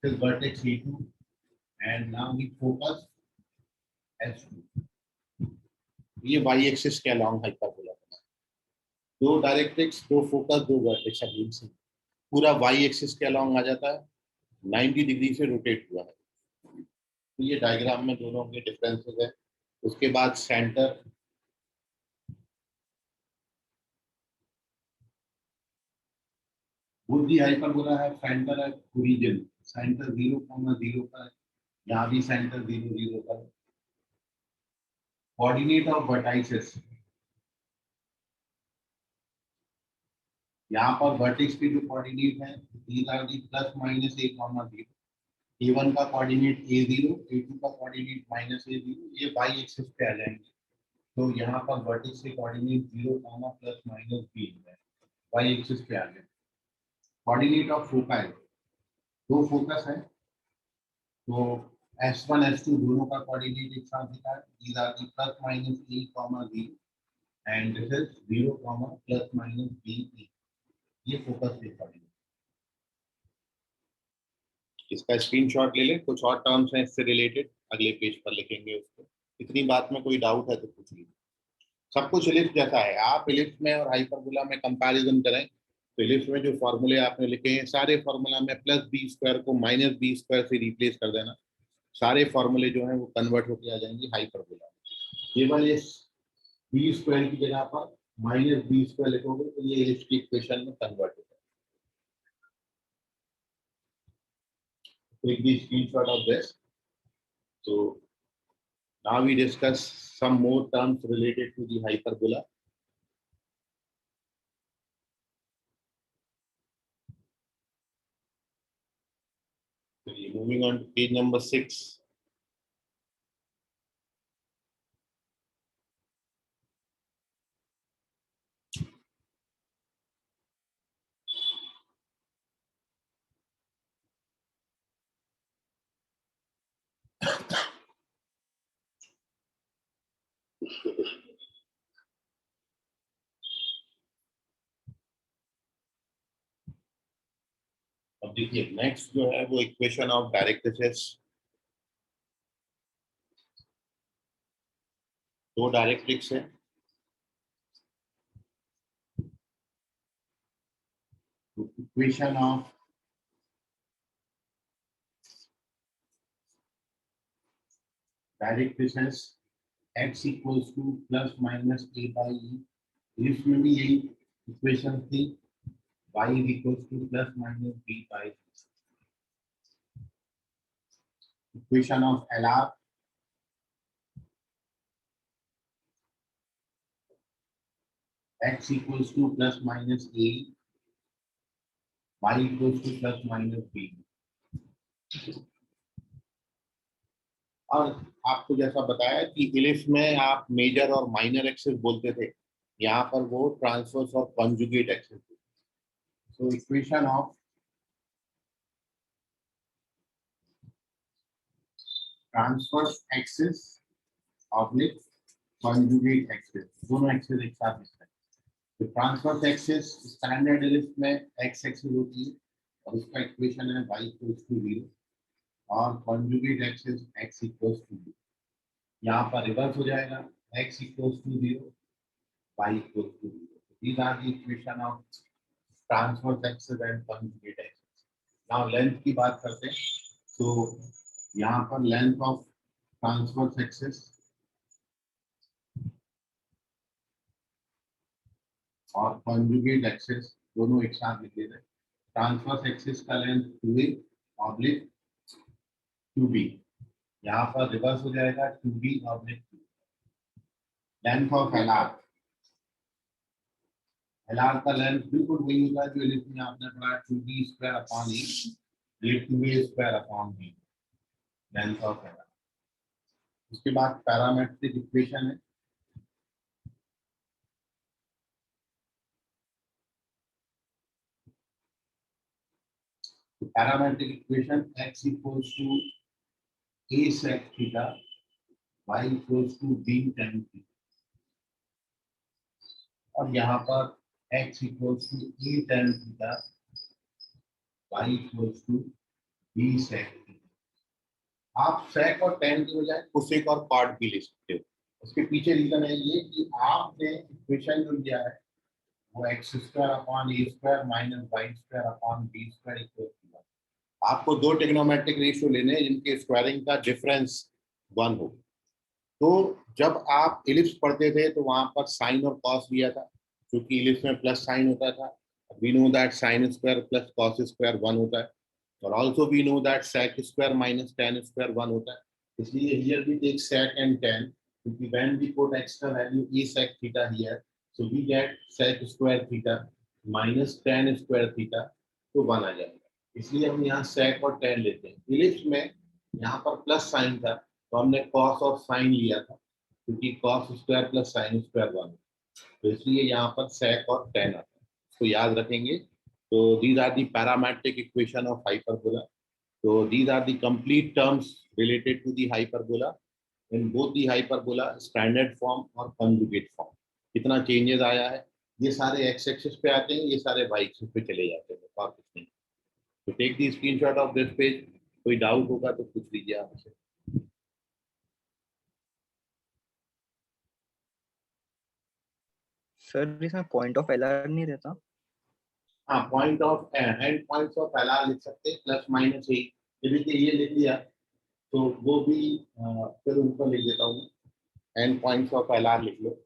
this is vertex E2, and now we focus S2। ये y एक्सिस के अलॉन्ग हाइपरबोला बना। दो डायरेक्ट्रिक्स, दो फोकस, दो वर्टेक्स, अगेन से पूरा y एक्सिस के अलॉन्ग आ जाता है, 90 डिग्री से रोटेट हुआ है। तो ये डायग्राम में दोनों के डिफरेंसेस है। उसके बाद सेंटर, बुद्धि हाइपरबोला है, सेंटर है ओरिजिन, सेंटर 0,0 पर है, यहाँ भी सेंटर 0,0 पर है। कोऑर्डिनेट ऑफ वर्टाइसेस, यहाँ पर वर्टेक्स की जो कोऑर्डिनेट है these are the plus minus a,0। A1 का कोऑर्डिनेट A0, A2 का कोऑर्डिनेट -A0, ये y एक्सिस पे आ जाएंगे। तो यहाँ पर वर्टेक्स के कोऑर्डिनेट 0, प्लस माइनस b है, y एक्सिस पे आ गए। कोऑर्डिनेट ऑफ फोकाई, दो फोकस है तो S1 S2 दोनों का कोऑर्डिनेट एक साथ दिखा है, these are the plus minus a, 0 and this is 0, plus minus b, ये फोकस के कोऑर्डिनेट। इसका स्क्रीनशॉट ले लें, कुछ और टर्म्स हैं इससे रिलेटेड, अगले पेज पर लिखेंगे उसको। इतनी बात में कोई डाउट है तो पूछ लीजिए। सब कुछ इलिप्स जैसा है। आप इलिप्स में और हाइपरबोला में कंपैरिजन करें तो इलिप्स में जो फॉर्मूले आपने लिखे हैं सारे फॉर्मूला में प्लस बी स्क्वायर को माइनस बी स्क्वायर से रिप्लेस कर देना, सारे फॉर्मूले जो हैं वो कन्वर्ट होकर आ जाएंगे हाइपरबोला। केवल इस बी स्क्वायर की जगह पर माइनस बी स्क्वायर लिखोगे तो ये इलिप्स की इक्वेशन में कन्वर्ट हो जाएगा। Take the screenshot of this. So now we discuss some more terms related to the hyperbola. So moving on to page number 6. अब देखिए नेक्स्ट जो है वो इक्वेशन ऑफ डायरेक्ट्रिसेस। दो डायरेक्ट्रिक्स है, equation of directrices x equals to plus minus a by e, इसमें भी यही इक्वेशन थी, y is equals to plus minus b by e। Equation of LR, x equals to plus minus a, y equals to plus minus b। और आपको जैसा बताया कि ellipse में आप मेजर और माइनर एक्सिस बोलते थे, यहाँ पर वो ट्रांसवर्स और conjugate axis. So equation of transverse axis oblique conjugate axis, दोनों एक्सिस एक साथ दिखते हैं। तो ट्रांसवर्स एक्सिस स्टैंडर्ड इलिप्स में x एक्सिस होती है और उसका इक्वेशन है y इक्वल्स टू 0, और conjugate axis x equals to 0। यहाँ पर रिवर्स हो जाएगा, x equals to 0, y equals to 0। These are the equation of transverse axis and conjugate axis. Now length की बात करते हैं, तो यहाँ पर length of transverse axis और conjugate axis दोनों एक साथ लिख देते हैं। ट्रांसवर्स एक्सिस का लेंथ 2a ऑब्लिक 2b, यहाँ पर रिवर्स हो जाएगा 2b oblique 2। Length of LR, LR का लेंथ बिल्कुल वही होता है जो एलिप्स में आपने पढ़ा 2b स्क्वायर अपॉन e लेट to a square upon b, length of LR. उसके बाद पैरामेट्रिक इक्वेशन है, parametric equation x equals to a sec theta y equals to b tan theta, और यहाँ पर x equals to a tan theta y equals to b sec theta. आप sec और tan की बजाय cosec और cot भी ले सकते हो। उसके पीछे रीजन है ये कि आपने इक्वेशन जो दिया है वो x square upon a square minus y square upon b square equal to 1। आपको दो ट्रिग्नोमेट्रिक रेशियो लेने हैं जिनके स्क्वायरिंग का डिफरेंस 1 हो। तो जब आप इलिप्स पढ़ते थे तो वहां पर साइन और कॉस लिया था, क्योंकि इलिप्स में प्लस साइन होता था। We know that sine square plus cos square 1 होता है, और also we know that sec square minus tan square 1 होता है। इसलिए here we take sec and tan, क्योंकि when we put extra value e sec theta here, so we get sec square theta minus tan square theta, तो 1 आ जाएगा। इसलिए हम यहाँ सेक और टेन लेते हैं। इलिप्स में यहाँ पर प्लस साइन था तो हमने कॉस और साइन लिया था, क्योंकि cos square plus sine square 1, तो इसलिए यहाँ पर सेक और टेन आता है, तो याद रखेंगे। तो these are the parametric equation of hyperbola. तो these are the complete terms related to the hyperbola in both the hyperbola standard form और कंजुगेट फॉर्म। कितना चेंजेस आया है, ये सारे एक्स एक्सिस पे आते हैं, ये सारे वाई एक्सिस पे चले जाते हैं, और कुछ नहीं। तो take the screenshot of this page. कोई डाउट होगा तो पूछ लीजिए आपसे। सर इसमें पॉइंट ऑफ एलआर नहीं रहता? हाँ, point of and points of LR लिख सकते हैं, प्लस माइनस ही। ये देखिए ये लिख लिया तो वो भी फिर ऊपर लिख देता हूँ, एंड पॉइंट्स ऑफ एलआर लिख लो।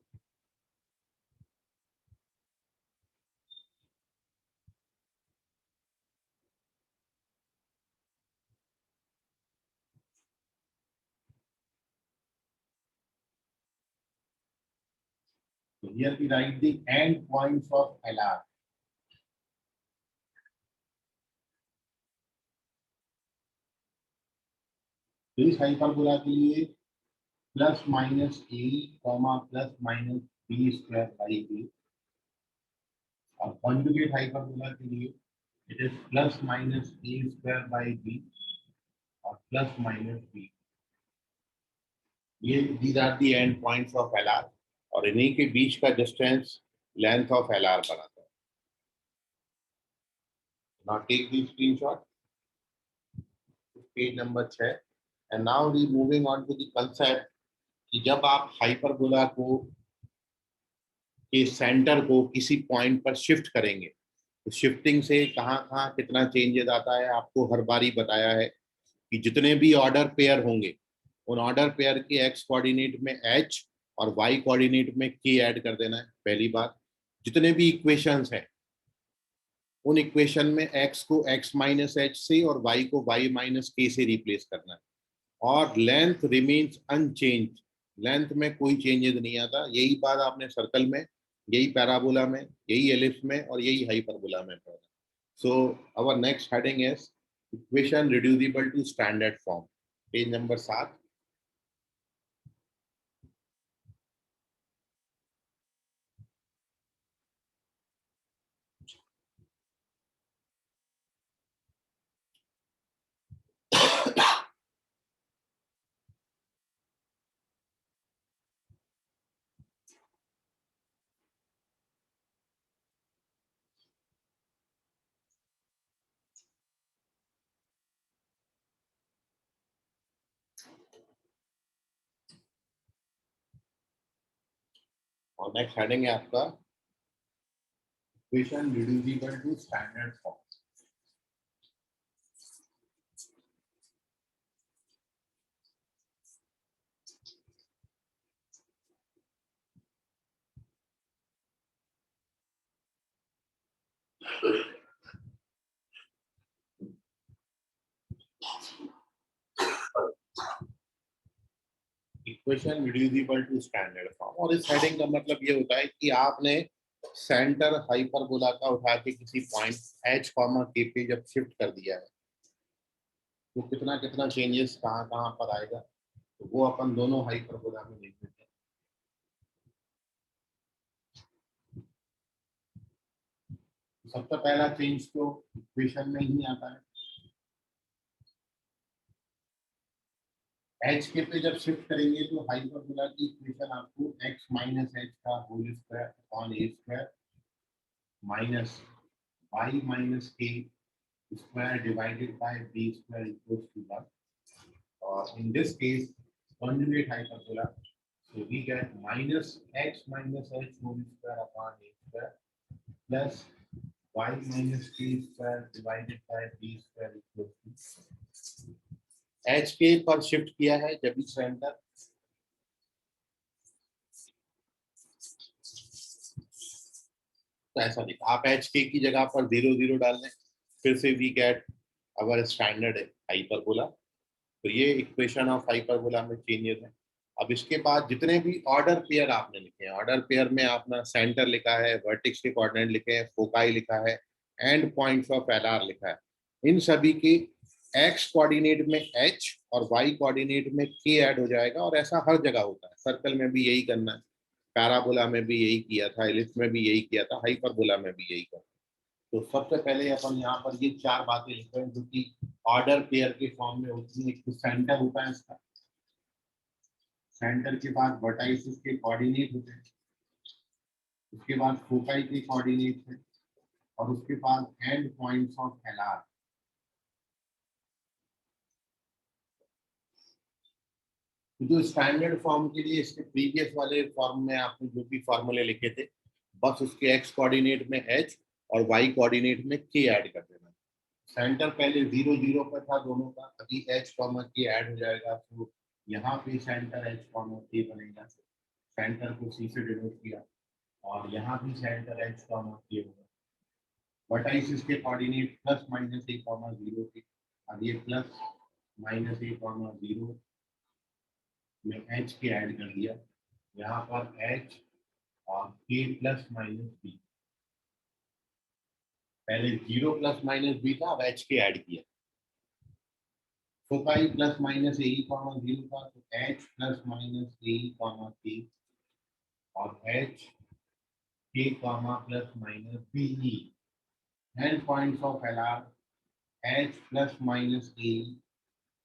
So here we write the end points of LR. तो इस हाइपरबोला के लिए plus minus A comma plus minus B square by B, और कॉन्जुगेट हाइपरबोला के लिए it is plus minus A square by B और plus minus b. ये these are the end points of LR, और इन्हीं के बीच का डिस्टेंस लेंथ ऑफ एलआर बनाता है। Now take the screenshot, page number 6, and now we moving on to the concept कि जब आप हाइपरबोला को के सेंटर को किसी पॉइंट पर शिफ्ट करेंगे तो शिफ्टिंग से कहाँ कहाँ कितना चेंजेस आता है आपको हर बारी बताया है कि जितने भी ऑर्डर पेयर होंगे उन ऑर्डर पेयर के एक्स कोऑर्डिनेट में एच और वाई कोऑर्डिनेट में के ऐड कर देना है। पहली बात, जितने भी इक्वेशंस हैं उन इक्वेशन में x को x माइनस एच से और y को y माइनस के से रिप्लेस करना है, और लेंथ रिमेन्स अनचेंज, लेंथ में कोई चेंजेस नहीं आता। यही बात आपने सर्कल में, यही पैराबोला में, यही एलिप्स में और यही हाइपरबोला में पढ़ा। So our next heading is equation reducible to standard form, page number 7। और नेक्स्ट हेडिंग है आपका equation reducible to standard form. Equation reducible to standard form, और इस हेडिंग का मतलब ये होता है कि आपने सेंटर हाइपरबोला का उठा के किसी पॉइंट h कॉमा k पे जब शिफ्ट कर दिया है तो कितना कितना चेंजेस कहाँ कहाँ पर आएगा, तो वो अपन दोनों हाइपरबोला में देख लेते हैं। सबसे पहला चेंज तो इक्वेशन में ही आता है, h के पे जब शिफ्ट करेंगे तो हाइपरबोला की इक्वेशन आपको x माइनस एच का whole square upon a square minus y minus k square divided by b square equals to 1, और in this case conjugate hyperbola, so we get minus x minus h whole square upon a square plus y minus k square divided by b square equals to h k पर shift किया है जब भी centre तो ऐसा लिखा, आप H के की जगह पर 0 0 डाल दें, फिर से we get our standard hyperbola. तो ये इक्वेशन ऑफ हाइपरबोला में चेंजेस है। अब इसके बाद जितने भी ऑर्डर पेयर आपने लिखे हैं, ऑर्डर पेयर में आपने सेंटर लिखा है, वर्टेक्स के कोऑर्डिनेट लिखे हैं, फोकाई लिखा है, एंड पॉइंट्स ऑफ एलआर लिखा है, इन सभी के एक्स कोऑर्डिनेट में एच और वाई कोऑर्डिनेट में के ऐड हो जाएगा, और ऐसा हर जगह होता है। सर्कल में भी यही करना है, पैराबोला में भी यही किया था, एलिप्स में भी यही किया था, हाइपरबोला में भी यही करना है। तो सबसे पहले अपन यहाँ पर ये चार बातें लिख रहे हैं जो कि ऑर्डर पेयर के फॉर्म में होती है। एक तो सेंटर होता है इसका, सेंटर के बाद वर्टाइसिस के कोऑर्डिनेट होते हैं, उसके बाद फोकाई के कोऑर्डिनेट है, और उसके बाद एंड पॉइंट्स ऑफ एलआर। जो स्टैंडर्ड फॉर्म के लिए इसके प्रीवियस वाले फॉर्म में आपने जो भी फॉर्मूले लिखे थे, बस उसके एक्स कोऑर्डिनेट में एच और वाई कोऑर्डिनेट में के ऐड कर देना। सेंटर पहले 0 0 पर था दोनों का, अभी एच कॉमा के ऐड हो जाएगा, तो यहाँ पे सेंटर एच कॉमा के बनेगा, सेंटर को सी से डिनोट किया, और यहाँ भी सेंटर एच कॉमा के होगा। वर्टाइसिस के कोऑर्डिनेट प्लस माइनस ए कॉमा 0 के, अब ये प्लस माइनस ए कॉमा 0 में एच के ऐड कर दिया, यहाँ पर एच और के प्लस माइनस बी, पहले 0 प्लस माइनस बी था, अब एच के ऐड किया। फोकाई प्लस माइनस ए कॉमा 0 था, तो एच प्लस माइनस ए कॉमा के, और H K comma plus minus B E. End points of LR H plus minus A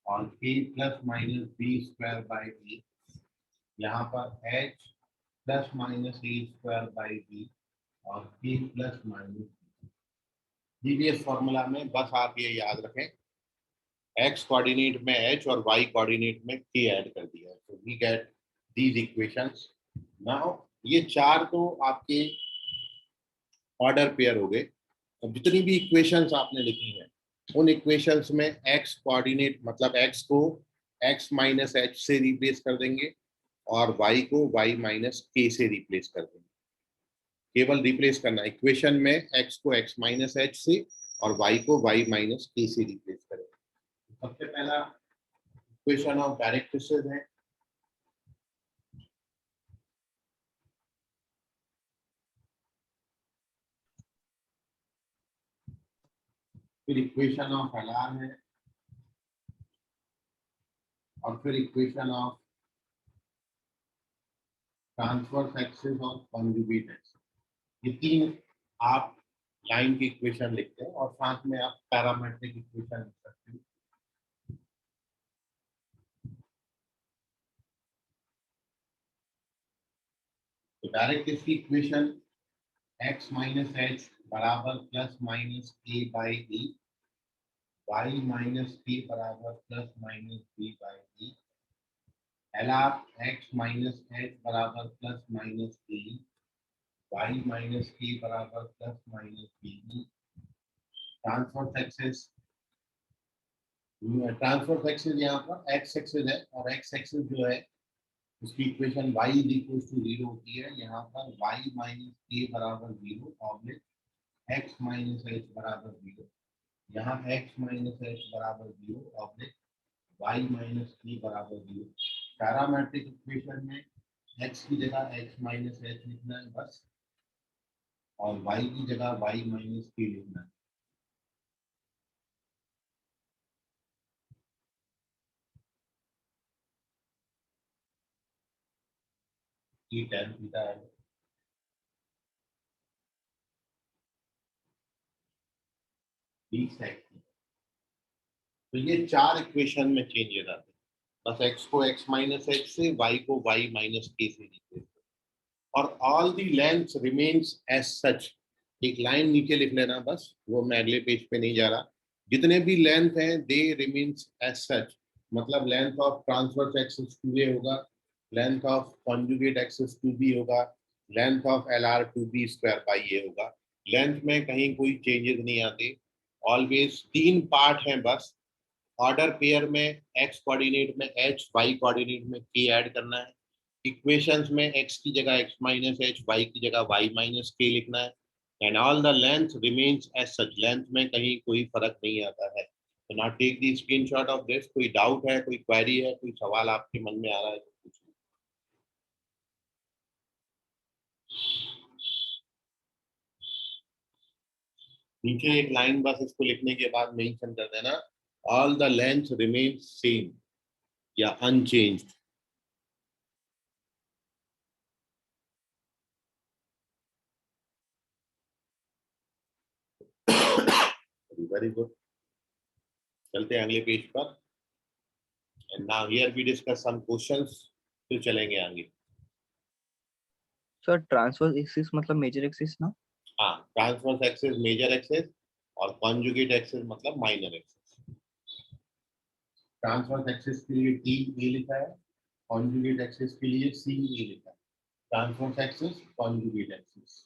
और K plus minus B square by B, यहाँ पर H plus minus A square by B और K plus minus B. Previous formula में बस आप ये याद रखें, एक्स कोऑर्डिनेट में एच और वाई कोऑर्डिनेट में के ऐड कर दिया है, तो we get these equations. Now ये चार तो आपके ऑर्डर पेयर हो गए। अब जितनी भी इक्वेशंस आपने लिखी हैं, उन इक्वेशंस में एक्स कोऑर्डिनेट मतलब एक्स को एक्स माइनस एच से रिप्लेस कर देंगे, और वाई को वाई माइनस के से रिप्लेस कर देंगे। केवल रिप्लेस करना, इक्वेशन में एक्स को एक्स माइनस एच से और वाई को वाई माइनस के से रिप्लेस करेंगे। सबसे पहला इक्वेशन ऑफ डायरेक्ट्रिसेस है, फिर इक्वेशन ऑफ एलआर है, और फिर इक्वेशन ऑफ ट्रांसवर्स एक्सिस और कॉन्जुगेट एक्सिस। ये तीन आप लाइन की इक्वेशन लिखते हैं, और साथ में आप पैरामेट्रिक इक्वेशन लिख सकते हैं। तो डायरेक्ट इसकी इक्वेशन x माइनस एच बराबर plus minus A by D, y minus k बराबर plus minus b by D, L R x minus h बराबर plus minus a, y minus k बराबर plus minus b. Transverse axis यहाँ पर x axis है, और x axis जो है उसकी equation y is equal to 0 होती है। यहाँ पर y माइनस के बराबर 0 ऑब्लिक x माइनस एच बराबर 0, यहाँ x माइनस एच बराबर 0 ऑब्लिक y माइनस के बराबर 0। पैरामेट्रिक इक्वेशन में x की जगह x माइनस h लिखना है बस, और y की जगह y माइनस k लिखना है। ये tan थीटा है। d sec theta. तो ये चार इक्वेशन में चेंजेस आते हैं, बस x को x माइनस h से, y को y माइनस k से लिखते हैं, और all the length remains as such. एक लाइन नीचे लिख लेना बस, वो मैं अगले पेज पे नहीं जा रहा। जितने भी लेंथ हैं दे रिमेन्स एज सच, मतलब length of transverse axis 2a होगा, length of conjugate axis 2b होगा, length of LR 2b square by a होगा। लेंथ में कहीं कोई चेंजेस नहीं आते, ऑलवेज तीन पार्ट हैं बस। ऑर्डर पेयर में x कोऑर्डिनेट में h, y कोऑर्डिनेट में k ऐड करना है। इक्वेशंस में x की जगह x माइनस h, y की जगह y माइनस k लिखना है। And all the length remains as such, length में कहीं कोई फर्क नहीं आता है। तो now take the screenshot of this. कोई डाउट है, कोई क्वेरी है, कोई सवाल आपके मन में आ रहा है तो पूछिए। नीचे एक लाइन बस इसको लिखने के बाद मेंशन कर देना, all the length remains same या अनचेंज्ड। वेरी गुड, चलते हैं अगले पेज पर। And now here we discuss some questions, फिर चलेंगे आगे। सर ट्रांसवर्स एक्सिस मतलब मेजर एक्सिस ना? हाँ, ट्रांसवर्स एक्सिस मेजर एक्सिस और कॉन्जुगेट एक्सिस मतलब माइनर एक्सिस। ट्रांसवर्स एक्सिस के लिए टी ए लिखा है, कॉन्जुगेट एक्सिस के लिए सी ए लिखा है। Transverse axis, conjugate axis.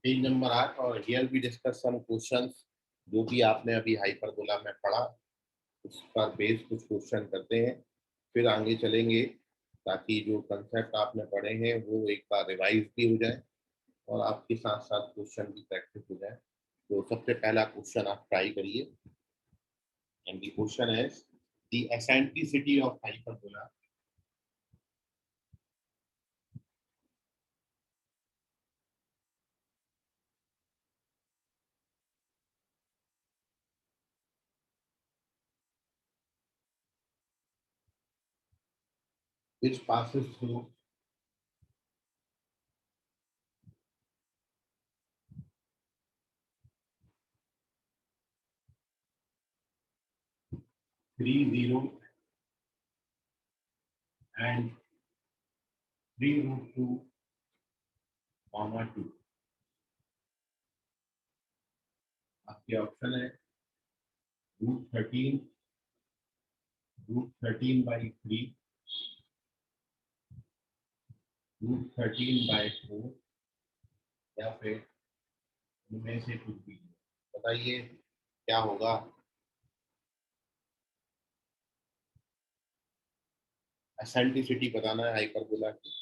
Page number 8, और here we discuss some questions जो भी आपने अभी हाइपरबोला में पढ़ा, उस पर बेस कुछ क्वेश्चन करते हैं, फिर आगे चलेंगे, ताकि जो कंसेप्ट आपने पढ़े हैं वो एक बार रिवाइज भी हो जाए और आपके साथ साथ क्वेश्चन की प्रैक्टिस हो जाए। तो सबसे पहला क्वेश्चन आप ट्राई करिए, and the question is the eccentricity of hyperbola which passes through three zero and 3√2, 2। आपके ऑप्शन है √13, √13/3, √13/4, या फिर इनमें से कुछ भी। बताइए क्या होगा। एसेंट्रिसिटी बताना है हाइपरबोला की।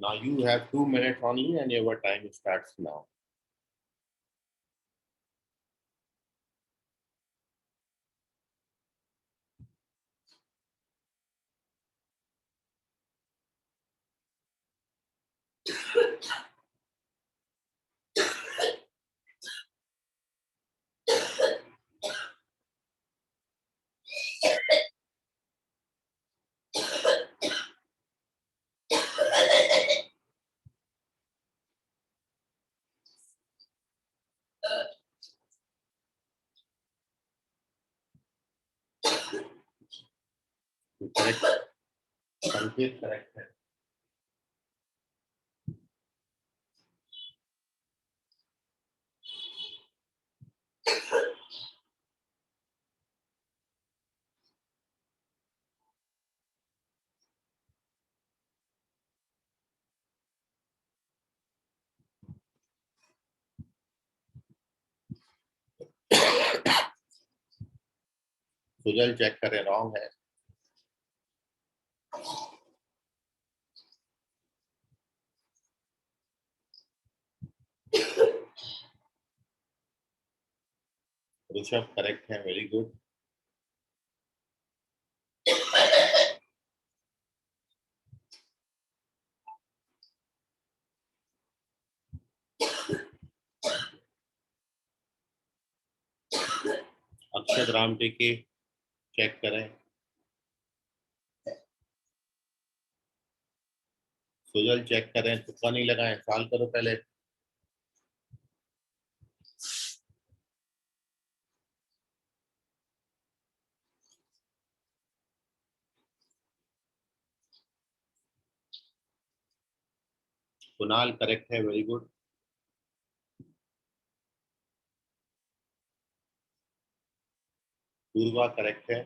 Now you have 2 minutes only and your time starts now. Correct, संकेत करेक्ट है। सुजल चेक करें, रॉन्ग है। ऋषभ करेक्ट है, वेरी गुड। अक्षत राम टेके चेक करें। सुजल चेक करें, तुक्का नहीं लगाएं, सॉल्व करो पहले। कुणाल करेक्ट है, वेरी गुड। पूर्वा करेक्ट है।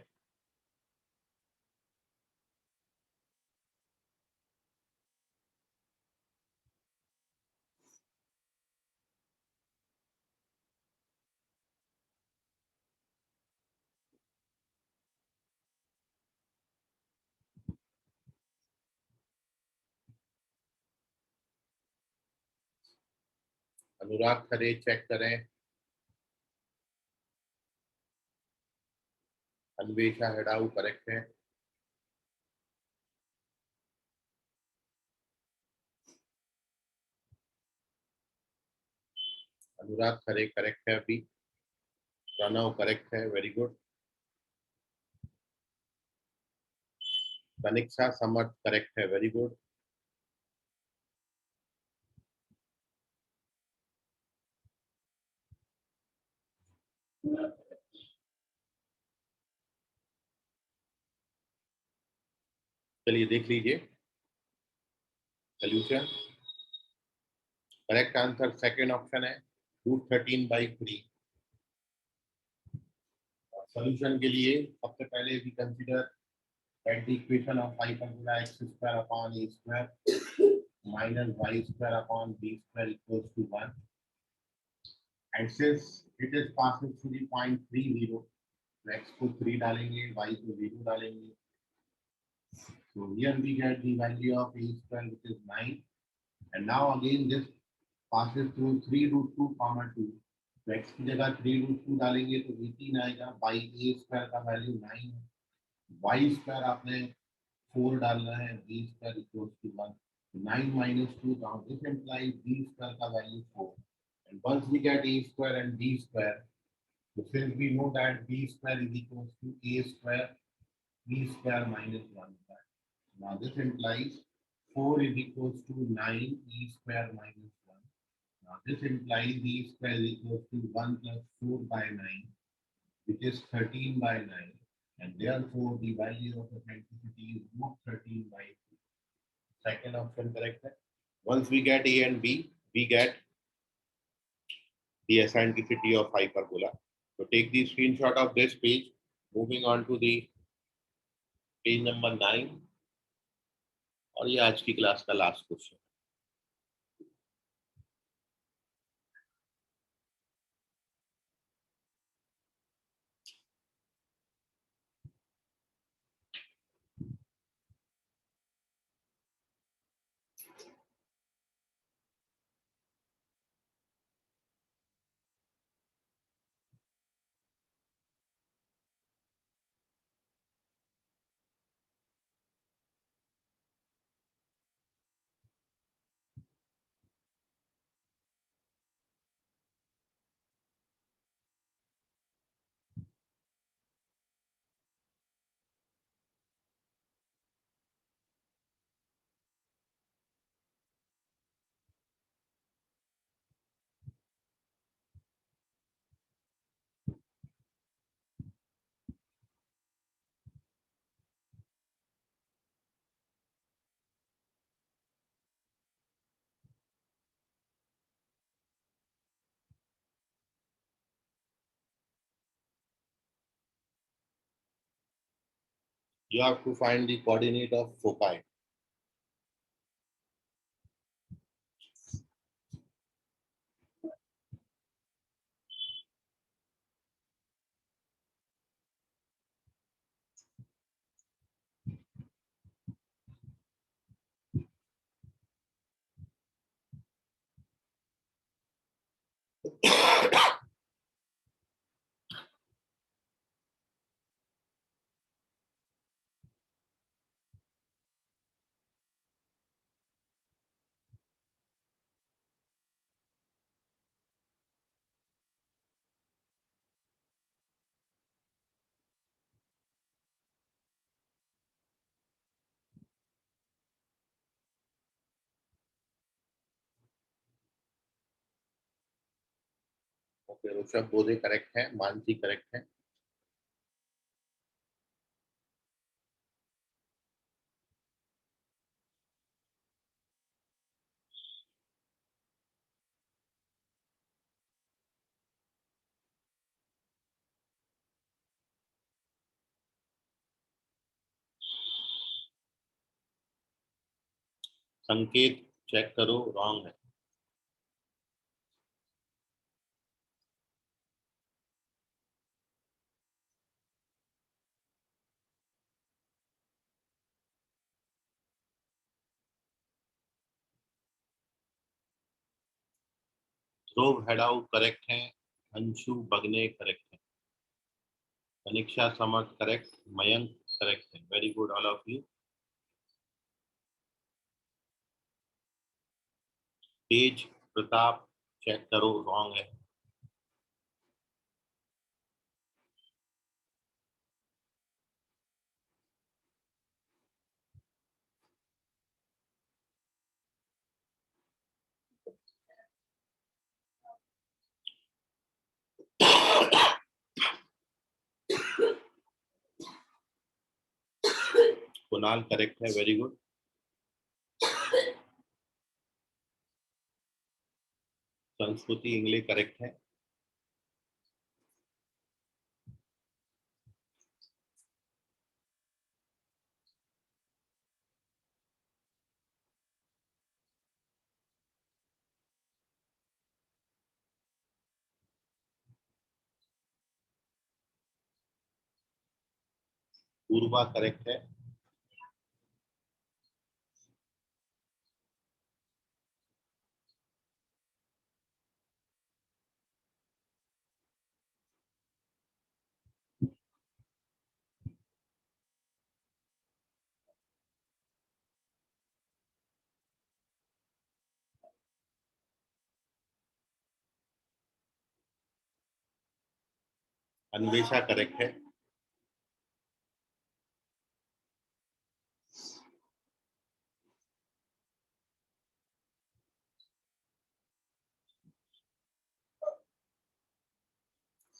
अनुराग खरे चेक करें। अन्वेषा हेडाऊ करेक्ट है। अनुराग खरे करेक्ट है अभी। प्रणव करेक्ट है, वेरी गुड। तनिक्षा समर्थ करेक्ट है, वेरी गुड। चलिए देख लीजिए solution. Correct answer second option है, √13/3। सोल्यूशन के लिए सबसे पहले भी consider that the equation of hyperbola x² upon a² minus y² upon b² equals to 1. And since it is passing through the point 30, तो x को 3 डालेंगे, y को 0 डालेंगे. So here we get the value of a² which is 9. And now again this passes through 3√2, 2. तो x की जगह 3√2 डालेंगे तो 18 आएगा, by a² का वैल्यू 9 है, y² आपने 4 डालना है, b² equals to 1. 9 minus 2, now this implies b² का value 4. And once we get a² and b², so since we know that b² is equals to a², b² minus 1. Now this implies 4 is equals to 9 e² minus 1. Now this implies e² is equals to 1 plus 4 by 9, which is 13 by 9. And therefore the value of eccentricity is √13/3. Second option correct है. Once we get A and B, we get the eccentricity of hyperbola. So take the screenshot of this page. Moving on to the page number 9. और ये आज की class का last question. You have to find the coordinate of foci. Okay, Rishabh Bodhe correct है, Mansi correct है। संकेत check करो, wrong है। ध्रुव हेडाउ करेक्ट है, अंशु बगने करेक्ट है, अनिक्षा समर्थ करेक्ट, मयंक करेक्ट है। Very good all of you. Tej Pratap check करो, रॉन्ग है। कुणाल करेक्ट है, very good. Sanskriti English correct है। पूर्वा करेक्ट है। अन्वेषा करेक्ट है।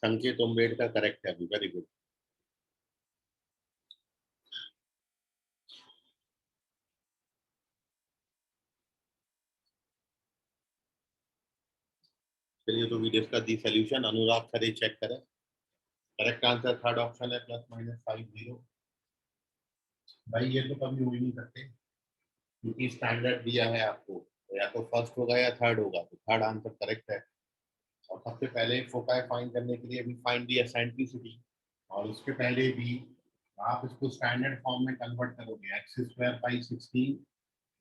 संकेत उम्बेडकर करेक्ट है अभी, वेरी गुड। चलिए तो we discuss the solution. Anurag Khare check करें। करेक्ट आंसर थर्ड ऑप्शन है, +-50। भाई ये तो कभी हो ही नहीं सकते, क्योंकि स्टैंडर्ड दिया है आपको, तो या तो फर्स्ट होगा या थर्ड होगा, तो थर्ड आंसर करेक्ट है। और सबसे पहले फोकाई फाइंड करने के लिए भी फाइंड दी एसेंट्रिसिटी, और उसके पहले भी आप इसको स्टैंडर्ड फॉर्म में कन्वर्ट करोगे। x² by 16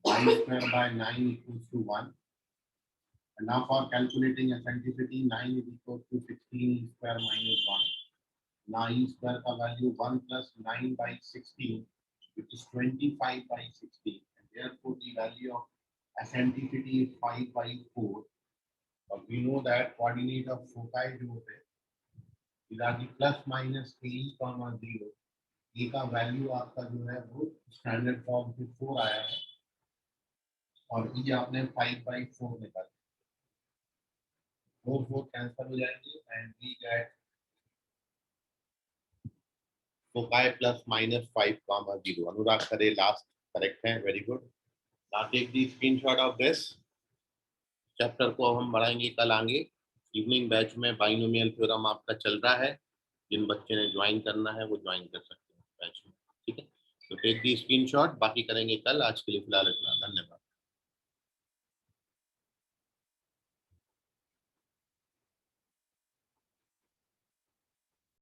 y² by 9 = 1। And now for calculating eccentricity, 9 is equal to 16 e square minus 1. Now e square का value 1 plus 9 by 16, which is 25 by 16. And therefore the value of eccentricity is 5 by 4. But we know that coordinate of foci जो होते हैं इधर की ±3, 0, ए का value आपका जो है वो स्टैंडर्ड फॉर्म से 4 आया है, और ई आपने 5/4 निकाला। 4 कैंसिल हो जाएंगे and we get foci ±5, 0। Anurag करे लास्ट करेक्ट है, very good. Now take the screenshot of this. Chapter को हम बढ़ाएंगे कल आगे इवनिंग बैच में। बाइनोमियल थ्योरम आपका चल रहा है, जिन बच्चे ने ज्वाइन करना है वो ज्वाइन कर सकते हैं बैच में, ठीक है। तो टेक दी स्क्रीनशॉट, बाकी करेंगे कल। आज के लिए फिलहाल इतना, धन्यवाद।